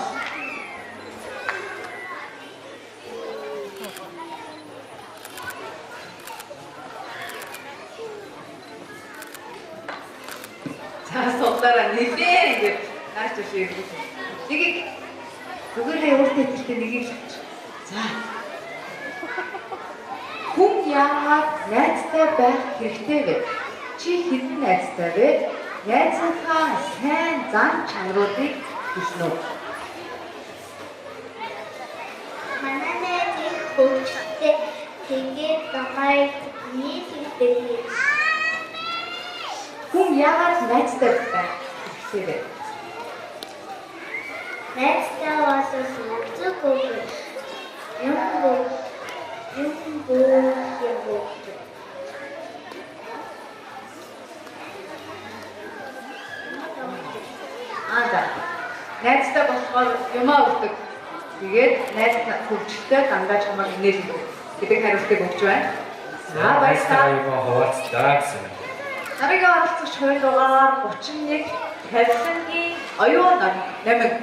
За содлороо нэлээ ингэж наач тийш ирэх. Нэгийг бүгээрээ өөртөө хэлдэг нэгийг л авч. За. Хүн яагаад найзтай байх хэрэгтэй вэ? Чи хэдэн найзтай вэ? Найзынхаа сайн зан чанаруудыг хэлнэ үү? Манай найзын хөвгчтэй тэгээд багайг нийт хэлдэг. Хүн яагаад найзтай байх хэрэгтэй вэ? Найзтай болсоос үзэг өгөх. Юм бүү. За. Найзтай болохоор юмаа өгдөг. Тэгээд найз хөвгчтэй дандаа чамайг инээлдэг гэдэг хариултыг өгч байна. За баярлалаа. Юм хуваалцлаа гэсэн. Дараагийн оролцогч хоёрдугаар 31 Тавилангийн оюун намиг.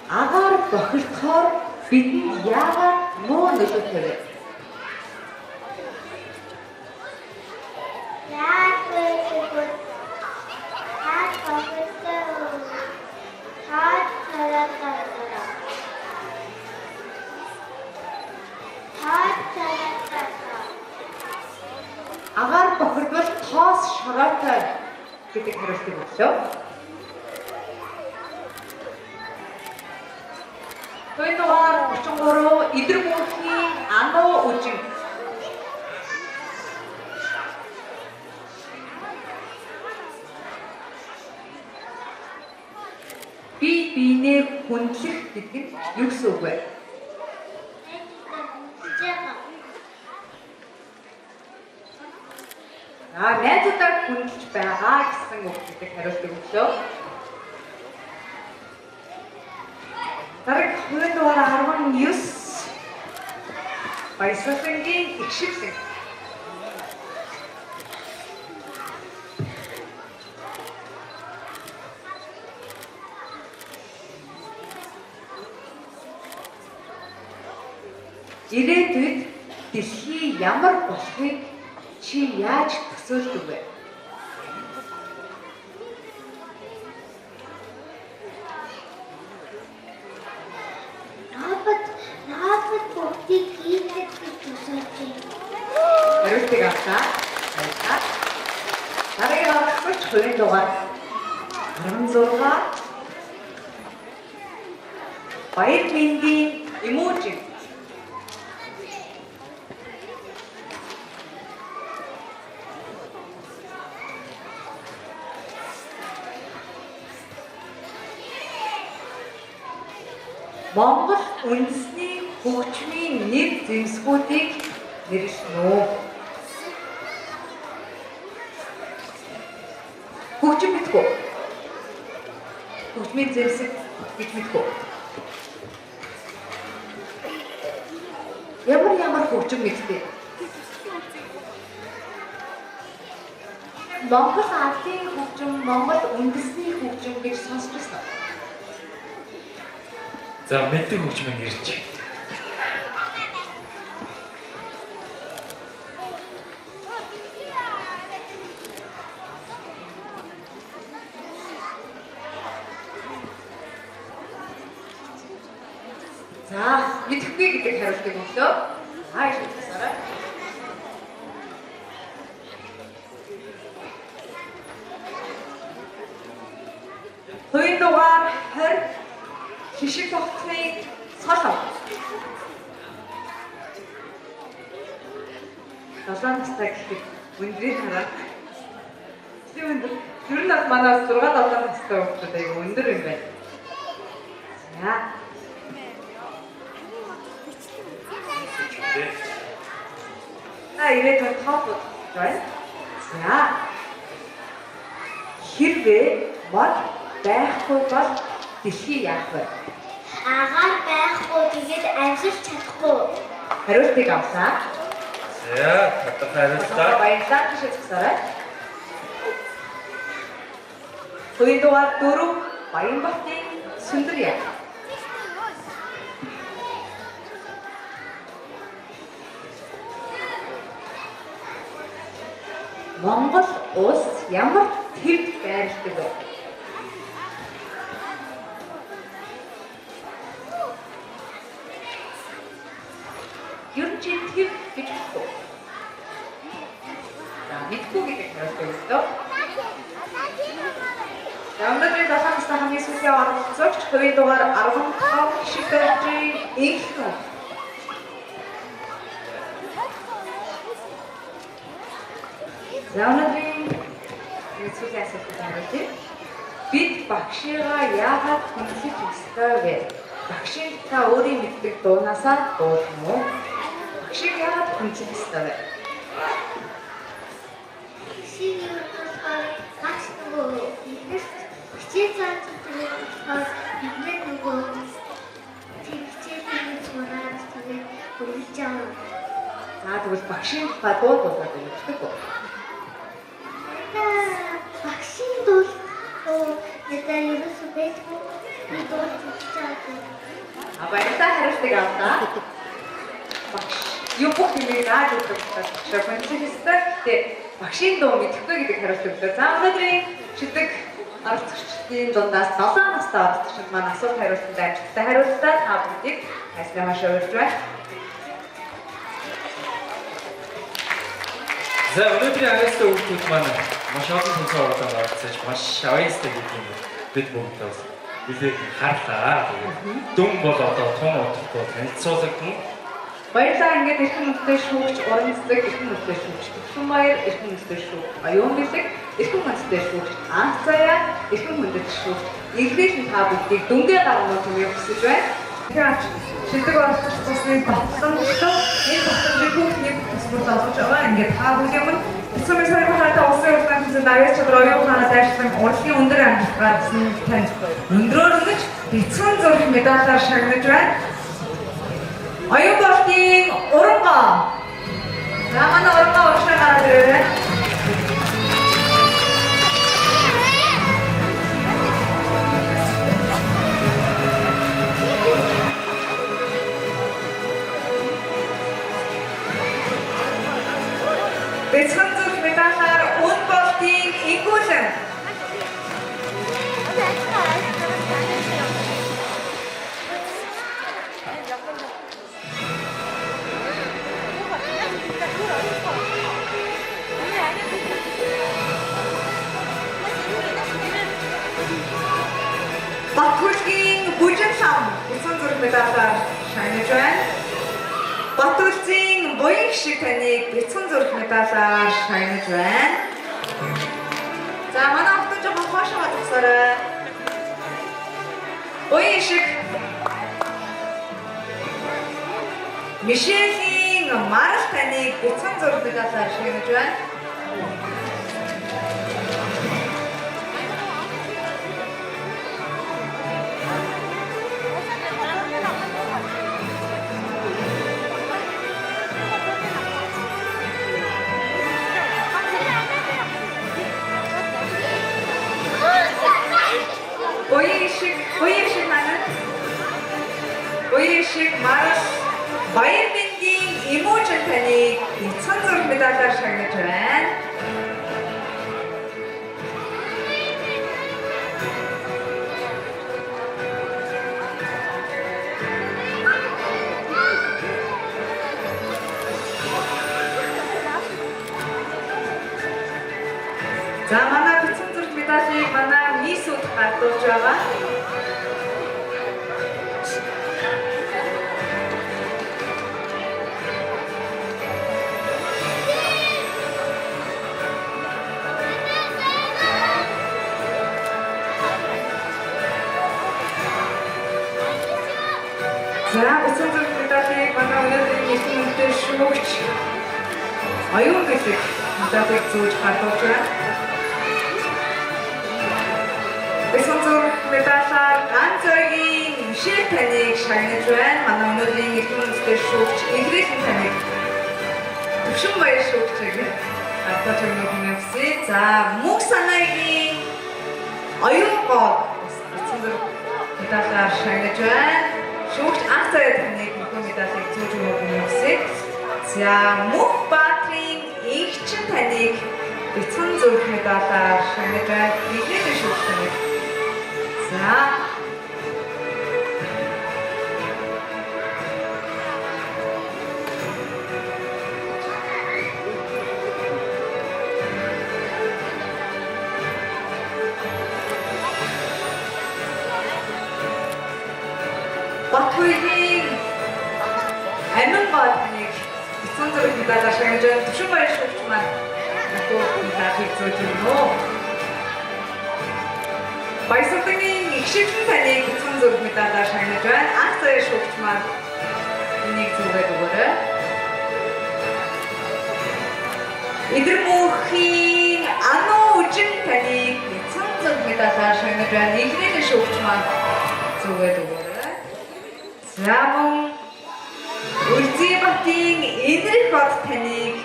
Агаар бохирдохоор бидэнд яагаад муу нөлөөтэй вэ? Агаар бохирдвол тоос шороотой гэдэг хариултыг өглөө. Хоёрдугаар 33 Идэр мөнхийн ануу үжиг. Би биенээ хүндлэх гэдэг нь юу гэсэн үг вэ? Найзуудаа хүндэлж байгаа гэсэн үг гэдэг хариултыг өглөө. Дараагийн хоёрдугаар 19 Баясгалангийн эгшивсэн. Ирээдүйд дэлхий ямар болохыг чи яаж төсөөлдөг вэ? Наадад бүгдийг хийгээд төсөөлж байна. Хариултыг авлаа. Дараагийн оролцогч хоёрдугаар 16 Баяр мэндийн эможи. Монгол үндэсний хөгжмийн нэр зэмсгүүдийг нэрлэнэ. Хөгжим мэдгүй. Хөгжмийн зэвсэг гэж мэдгүй. Ямар хөгжим мэдтэй. Монгол ардын хөгжим, Монгол үндэсний хөгжим гэж сонсч байна. За мэддэг хөгжмийг ярьж. За, мэдхгүй гэдэг хариултыг өглөө. Шийдсараа. Хоёрын дугаар 20 шишиг тогтны солон. 7 настай гэхэд өндрийг хараад тийм өндөр. Ер нь бас манай 6-7 настай хүмүүс аяга өндөр юм байна. За. Ирээд топ байна. За. Хэрвээ мод байхгүй бол дэлхий яах вэ? Агаар байхгүй тэгээд амьсгалж чадахгүй. Хариултыг авсаа. За, татах хариултаа. Баярлалаа гэж хэлсээрэй. Хоёрын дугаар 4 Баянбатны сүндэр яа. Монгол улс ямар төвд байрладаг вэ? Ер нь төв гэж хэлдэг. За, мэдгүй гэдэг хариултыг өгдөө. Өнөөдрийн 7 настай хамгийн сүүлийн оролцогч хоёрын дугаар 15 гишиг байж инх. За, өнөөдрийн сүүлийн асуултанд хариулъя. Бид багшигаа яагаад хүндлэж өстой вэ? Багшийн та өөрийн мэддэг дуунаасаа дуулах уу? Багшийг яагаад хүндлэж өстой вэ? Багшийн юу болохоор багш нөгөө хичээл зааж байгаа бидний нөгөө хичээлийн зураад тэгээд хөлж байгаа. За, тэгвэл багшийн та дуулаад өгдөг үү? Багшийн дуул яда ерөөсөө байхгүй. Би дуул чичээгүй. Баярлалаа хариултыг авлаа. Багш юу бүх юм яаж өгдөг вэ? Концепцтэй. Гэтэ багшийн дуу мэдэхгүй гэдэг хариулт өглөө. За, өнөөдрийн шидэг оролцогчдын дундаас 7 настай оролцогчид маань асуулт хариултанд амжилттай хариуллаа. Та бүгдийг хайртай машаа урьж байна. За, өнөөдрийн аястай хүүхдүүд маань маш олон төвшин оролцоод оролцож маш аястай гэдэг юм. Бид бүгдээс үлээд харлаа. Тэгээд дүн бол одоо том утгатай танилцуулагдана. Баярлалаа ингээд эрхэм үндэсний шүүгч уран цэцэг эрхэм үндэсний шүүгч Түмаяр эрхэм үндэсний шүүгч Аюун бэлэг эрхэм үндэсний шүүгч Анх Заяа эрхэм үндэсний шүүгч Игрэлийн та бүгдийг дүнгээ гаргах түмийг хүсэж байна. Тэгэхээр шилдэг оролцогч цусны батлан өглөө энэ батлын хүүхний төсвөр олгож байгаа. Ингээд та бүхэн мөн Сумын сарын хаалтаа улсын хурлын төвчөнд авьяас чадвар оюун ухаанаас дайрсан урлагийн өндөр амжилтгаадсан танд өндрөөр өгч бяцхан зүрх медалаар шагнаж байна. Оюун болтын урангаа. За, манай урангаа урагшаа гараад ирээрэй. Бяцхан зүрх медалаар өн болтын игүүлэн. Батүргийн бүжин сам бяцхан зүрх медалаар шагнаж байна. Батүргийн буян шиг таныг бяцхан зүрх медалаар шагнаж байна. За, манай автон жоохон хоошоо хатгасарай. Буян шиг Мишелийн марал таныг бяцхан зураг медалаар шагнаж байна. Уйшиг марал Баярбингийн Emotion таныг бяцхан зураг медалаар шагнаж байна. За манай бяцхан зураг медалийг манай Мисүүд гардуулж байгаа. За бяцхан зураг медалийг манай өнөөдрийн нийтийн үнэтэй шүүгч Оюун гэдэг медалийг зөөж гардуулж байна. Бяцхан зураг медалаар ганц зургийн Мишель таныг шагнаж байна. Манай өнөөдрийн нийтийн үнэтэй шүүгч Игрэхэн таныг төвшин баяр шүүгчийг гардуулж өгнө. За мөнх санаагийн Оюун гол бяцхан зураг медалаар шагнаж байна. Шүүгч анх заяа таныг мөнх медалийг зөөж өгнө. За мөнх баатрын игчин таныг бяцхан зураг медалаар шагнаж байна. Игрэхэн шүүгч таныг. За Батхүйгийн амин баатныг бяцхан зураг медалаар шагнаж байна. Төвшин баяр шүүгч маань медалийг зөөж өгнө. Баясгалангийн Игшигхэн таныг бяцхан зураг медалаар шагнаж байна. Анх заяа шүүгч маань энийг зүгээд өгөөрэй. Идэрмөхийн Ану Үжин таныг бяцхан зураг медалаар шагнаж байна. Игрэхэн шүүгч маань зүгээд өгөөрэй. За мөн Үлзийбатын Энэрх бод таныг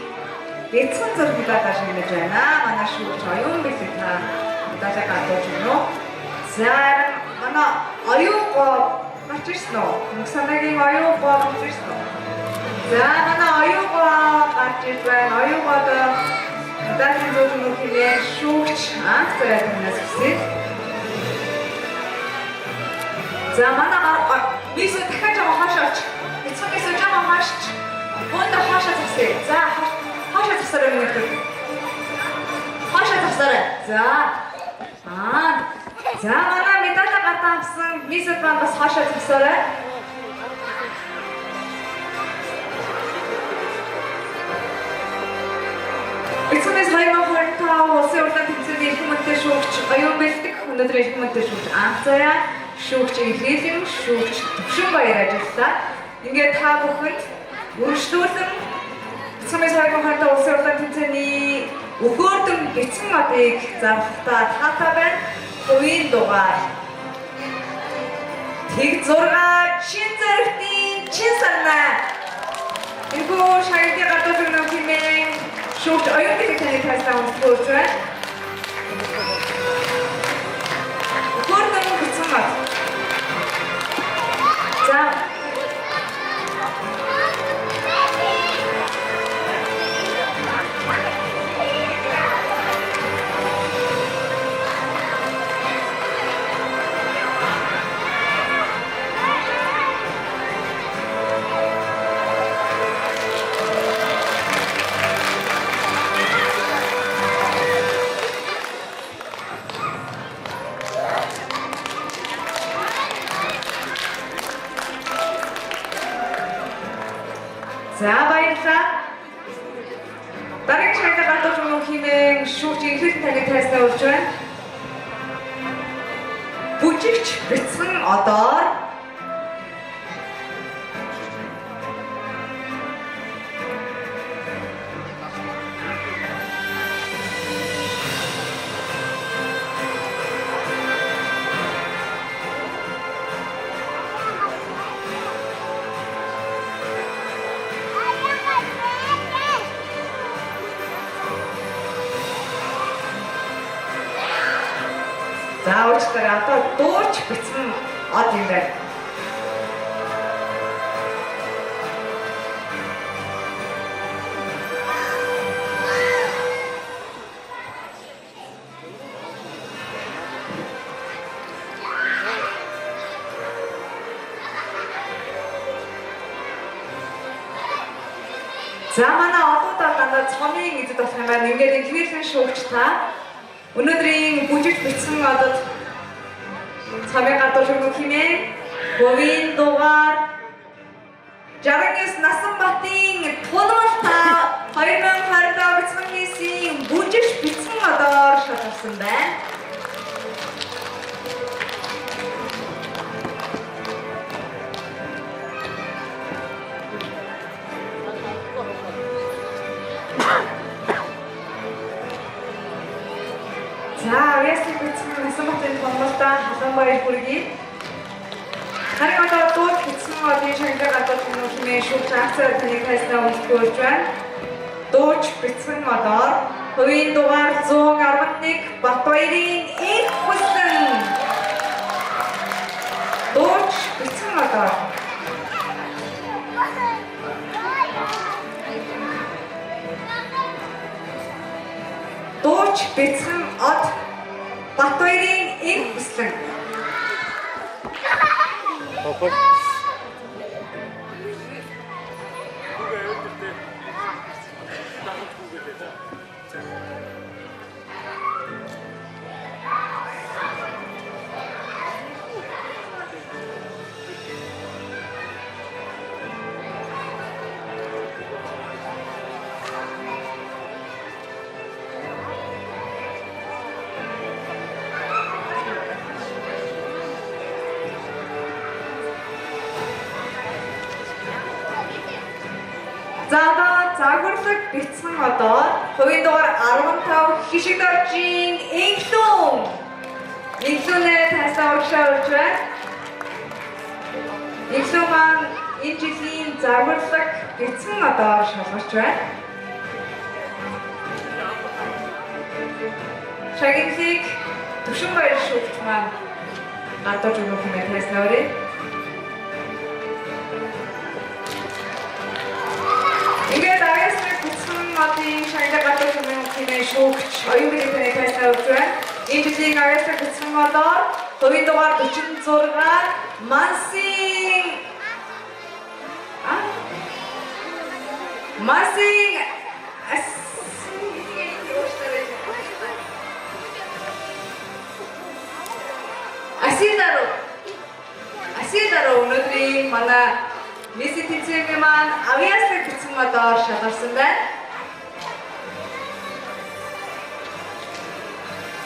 бяцхан зураг медалаар шагнаж байна. Манай шүүгч Оюун бэлэг та медалийг гардуулж өгнө. За манай Оюун гол гарч ирсэн үү? Мөнх санаагийн Оюун гол гарч ирсэн үү? За манай Оюун гол гарч ирж байна. Оюун гол медалийг зөөж өгөх хэмээн шүүгч анх заяа танаас хүсэж. За манай Мисүүд дахиад жаахан хаашаа оч. Эцгээс жаахан хаашч. Өндө хаашаа засъя. За хаашаа засараа минь. Хаашаа засараа. За. За манай медаль гатаасан Мисүүд маань бас хаашаа засараа. Эцгээс 2025 улсын урлаг тэмцээний эрхэм мөнхтэй шүүгч Оюун бэлэг өнөөдөр эрхэм мөнхтэй шүүгч анх заяа шүүгч Игрэхэн шүүгч төвшин баяр ажиллаа. Ингээд та бүхэнд үргэлжлүүлэн Эцгээс 2025 улсын урлаг тэмцээний өгөөдөн бяцхан модыг зарлахтаа таатай байна. Хувийн дугаар Тэг 6 чин зэрэгтийн чин санаа. Энэхүү шагналтыг гардуулж өгнө хэмээн шүүгч Оюун бэлэг таныг хайрлаа өнцгөөж байна. Өгөөдөн бяцхан мод. За баярлалаа. Дараагийн шагналтыг гардуулж өгөх хэмээн шүүгч Игрэхэн таныг хайрлаа урьж байна. Бүжигч бяцхан одоор уучлаарай. Одоо дууч битсэн од юм байна. За манай одуудаа дандаа цомын эзэд болох юм байна. Ингээд инхвэрхэн шүүгч та өнөөдрийн бүжигт бичсэн одод цомын гадуур шүүгч хэмээн говийн дугаар 69 Насанбатын Тулгалта 2025 бичсэн хийсийн бүжигт бичсэн одоор шалгарсан байна. За, яасан бичсэн Насанбатын Тулгалта Халанбаяр хүргэе. Харин одоо дууд бичсэн одын шагнал гадуур хэмээн шүүгч акцаар таныг хайснаа үлдгүүлж байна. Дууч бичсэн одоор хувийн дугаар 111 Батбаярын их хүссэн. Дууч бичсэн одоор дууч бичсэн од Батбаярын их хүссэн. За загварлаг битсэн одоо хувийн дугаар 15 хишиг доржийн инглүүнээ тасаа урагшаа байна. Инглүү маань энэ жилийн загварлаг битсэн одоо шалгарч байна. Шагналыг Төвшинбаяр шүүгч маань гадуур жигүүр хэмээн тайснаа өрөө. Ингээд агаарсаг бичсэн одын шагнал гадуур хэмээн шүүгч оюун билетээр тайснаа өрж байна. Энэ жилийн агаарсаг бичсэн одоор хувийн дугаар 46 Масин Асидароо өнөөдрийн манай визитцээний маань авьяасыг бичсэн одоор шалгарсан байна.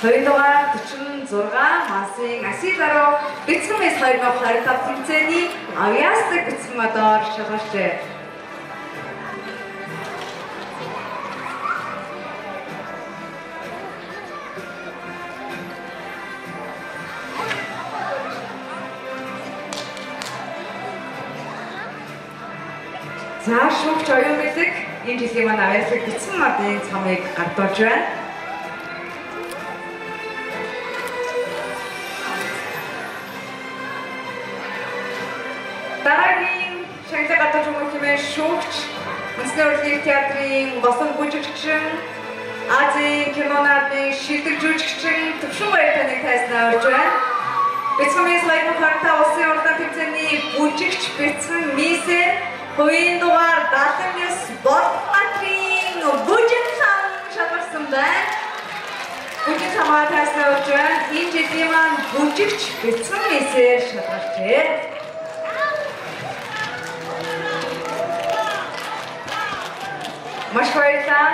Хувийн дугаар 46 Масин Асидароо бичсэн мэс 2025 тэмцээний авьяасыг бичсэн одоор шалгарчээ. За шүүгч оюун билег энэ жилийн маань авьяасыг бичсэн модын цамыг гардуулж байна. Дараагийн шагнал гадуур хэмээн шүүгч Үндэсний урлагийн театрын босон бүжигчин Азийн киноны шилдэг жүжигчин Төвшинбаяр таныг тайснаа өрж байна. Бичсэн мэс 2025 улсын урлагийн тэмцээний бүжигч бичсэн мисээр хувийн дугаар 79 Болтматрын бүжиг цам шалгарсан байна. Бүжиг цамаа тайснаа өрж байна. Энэ жилийн маань бүжигч бичсэн мисээр шалгарчээ. Маш баярлалаа.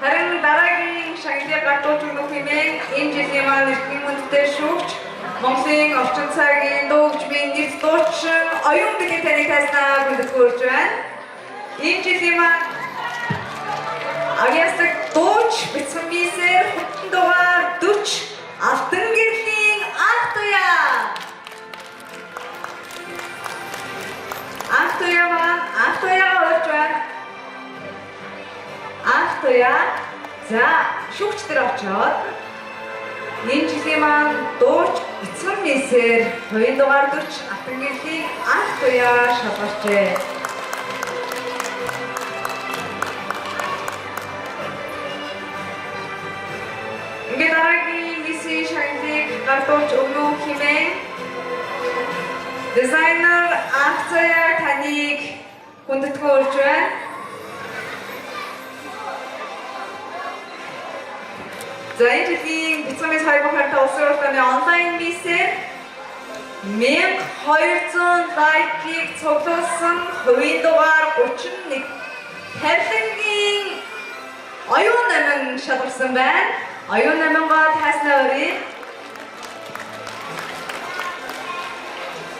Харин дараагийн шагналыг гадуур хэмээн энэ жилийн маань эрхийн хүндтэй шүүгч Монголын орчин цагийн дуугчмын нэгд дуучин оюун билег таныг тайснаа хүндэтгүүлж байна. Энэ жилийн маань авьяасаг дууч бичсэн мисээр хотын дугаар 40 Алтан гэрлийн анх туяа орж байна. Анх туяа. За шүүгчдэр очоод Энэ жилийн маань дууч бяцхан мисээр 2 дугаар 40 Атангэрлийн анх туяа шалгарчээ. Ингээд дараагийн мисийн шагналыг гардуулж өгнө хэмээн дизайнер анх туяа таныг хүндэтгэж байна. За энэ жилийн бяцхан мис 2025 улсын хурлааны онлайн мисээр 1200 лайкийг цуглуулсан хувийн дугаар 31 тавилангийн оюун намын шалгарсан байна. Оюун намынгаа тайснаа өрий.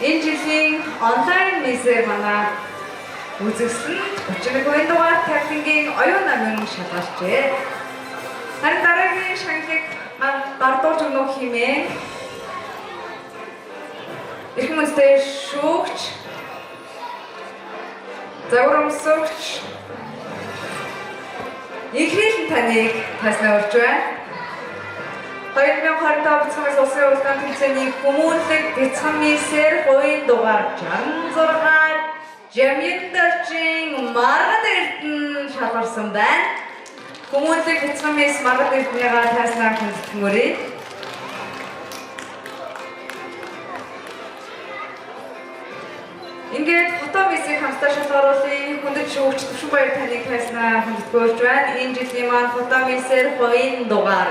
Энэ жилийн онлайн мисээр манай үзэгсэн 31 хувийн дугаар тавилангийн оюун намын шалгарчээ. Харин дараагийн шагналыг гардуулж өгнө хэмээн их хүмүүстэй шүүгч, загварамсагч, ихрэлэн таныг тайснаа өрж байна. 2025 бяцхан мис улсын хурлааны тэмцээний хүмүүнлэг бяцхан мисээр хувийн дугаар 66 Жамьяндалчин Маргад Эрдэнэ шалгарсан байна. Хүмүүнлэг бяцхан мис Маргад Эрдэнэгаа тайснаа хүндэтгэмөрий. Ингээд фото мисийг хамтдаа шалгаруулъя. Хүндэт шүүгч Төвшинбаяр таныг тайснаа хүндэтгэж байна. Энэ жилийн маань фото мисээр хувийн дугаар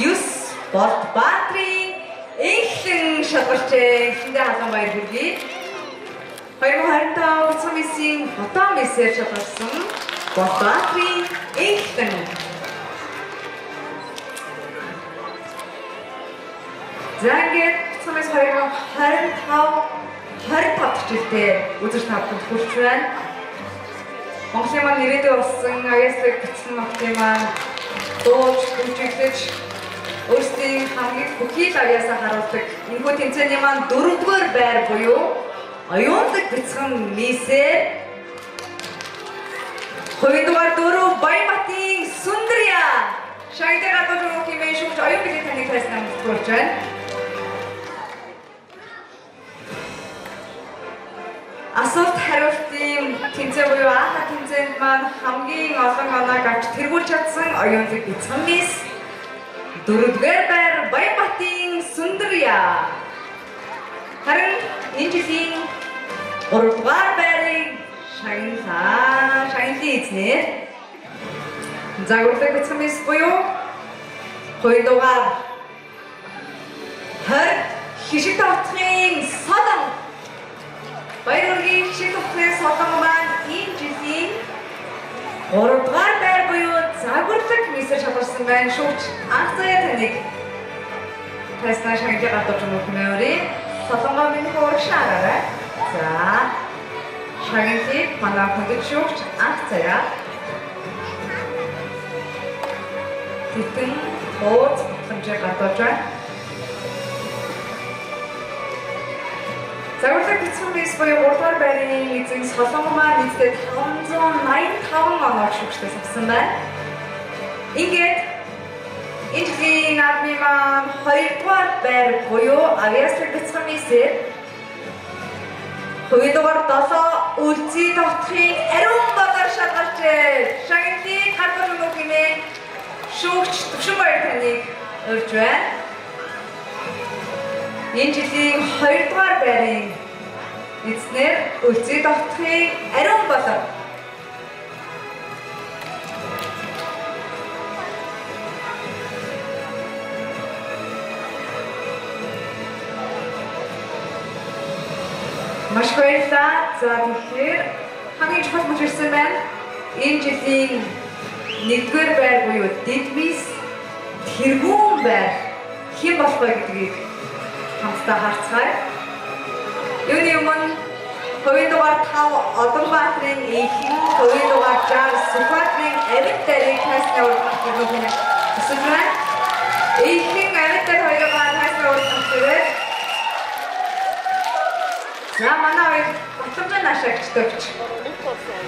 9 Болтбаатрын эхлэн шалгарчээ. Эхэндээ халуун баяр хүргэе. 2025 бяцхан мисийн фото мисээр шалгарсан Болтбаатрын эхлэн. За ингээд бяцхан мис 2025 жилдээ үзэж тавталж хүрч байна. Монголын маань ирээдүйн болсон аяслаг бяцхан махтын маань дууж, дүнжиглэж өөрсдийн хамгийн бүхий л аяасаа харуулдаг энэхүү тэмцээний маань 4-р байр буюу оюунлаг бяцхан мисээр хувийн дугаар 4 Баянбатын Сүндрия шагнал гардуулж өгөх хэмээн шүүгч оюун билет таныг тайснаа хүндэтгэж байна. Асуулт хариултын тэмцээн буюу ааха тэмцээнд маань хамгийн олон оноог авч тэргүүлж чадсан оюунлаг бяцхан мис 4-р байр Баянбатын Сүндрия. Харин энэ жилийн 3-р байрыг шагналын эзнэр загварлаг бяцхан мис буюу 2 дугаар 20 хишиг тавтахын содон Баяргийн хишиг тавтахын содон маань энэ жилийн 3-р байр буюу загварлаг мисээр шалгарсан байна. Шүүгч анх заяа таныг тайснаа шагналыг гардуулж өгөх нэрээ солонгоо минь хууршаарай. За шагналыг манай хүндэт шүүгч анх заяа тэтэн хооц хэмжээ гардуулж байна. Загварлаг бяцхан мис буюу 3-р байрын эзэн солонгоо маань нийтдээ 585 оноог шүүгчдээс авсан байна. Ингээд энэ жилийн наадмын маань 2-р байр буюу авиаслаг бяцхан мисээр хувийн дугаар 7 үлзий тогтохын ариун болоор шалгарчээ. Шагналыг гардуулж өгөх хэмээн шүүгч Төвшинбаяр таныг урьж байна. Энэ жилийн 2-р байрын эзнэр үлзий тогтохын ариун болоор маш баярлалаа. За тэгэхээр хамгийн чухал мөч ирсэн байна. Энэ жилийн 1-р байр буюу Дэдмис тэргүүн байр хэн болох вэ гэдгийг хамтдаа харцгаая. Юуны өмнө хувийн дугаар 5 Одонбаатрын эхэн, хувийн дугаар 60 Сүхбаатрын авид дайрыг тайснаа ургах гэх юм эсвэл байна. Эхэн авид дайр хоёроо тайснаа ургах гэвэл за манай хоёр батламжаа наашаагчтай өгч.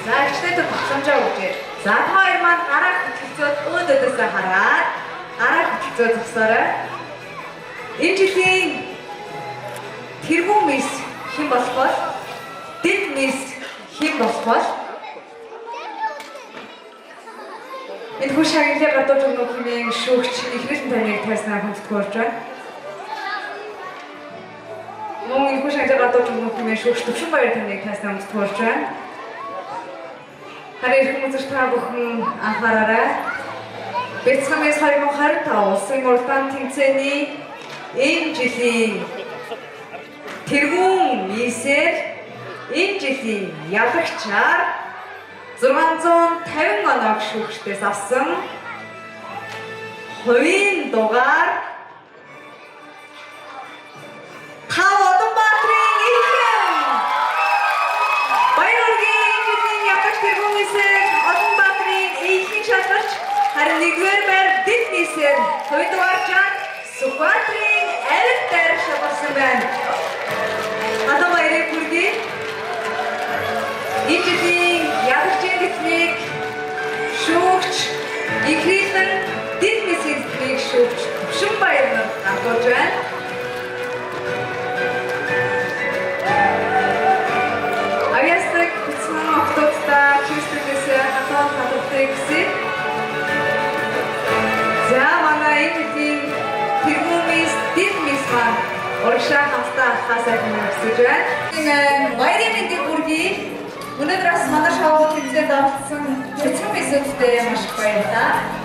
За ихтэй батламжаа өгчээ. За та хоёр маань гараа хөтлцөөд өөдөөсөө хараад гараа хөтлцөө зогсоорой. Энэ жилийн тэргүүн мис хэн болох бол дэд мис хэн болох бол энэ хүн шагналыг гадуур өгнө хэмээн шүүгч ихрэлэн таныг тайснаар хүндэтгэж болж байна. Мөн энэ хүн шагналыг гадуур өгнө хэмээн шүүгч Төвшинбаяр таныг тайснаар хүндэтгэж болж байна. Харин их хүмүүс та бүхэн анхаараарай. Бяцхан мис 2025 улсын уралдаан тэмцээний энэ жилийн тэргүүн мисээр энэ жилийн ялагчаар 650 оног шүүгчдээс авсан хувийн дугаар Тав Одонбаатрын Ихэн Баяргийн энэ жилийн ялагч тэргүүн мисээр Одонбаатрын Ихэн шалгарч харин нэгдүгээр байр дэд мисээр хувийн дугаарчаад Сүхбаатрын Ариг дайрах шалгарсан байна. Одоо баярыг хүргэе. Энэ жилийн ялагчийн тэтгэврийг шүүгч ихрэлэн дэд мисийн тэтгэврийг шүүгч Төвшинбаяр нар гамтуулж байна. Аясдаг бяцхан октодтой чистэгээс хатан хатдаг гэсэн. За манай энэ жилийн тэргүүн мис дэд мис маань урагшаа хамтдаа хасаад нэрсэж байна. Энэ баярын мэндийг хүргэе. Өнөөдөр бас манай шоу тэмцээнд оролцсон бяцхан мисүүдтэй маш их баярлалаа.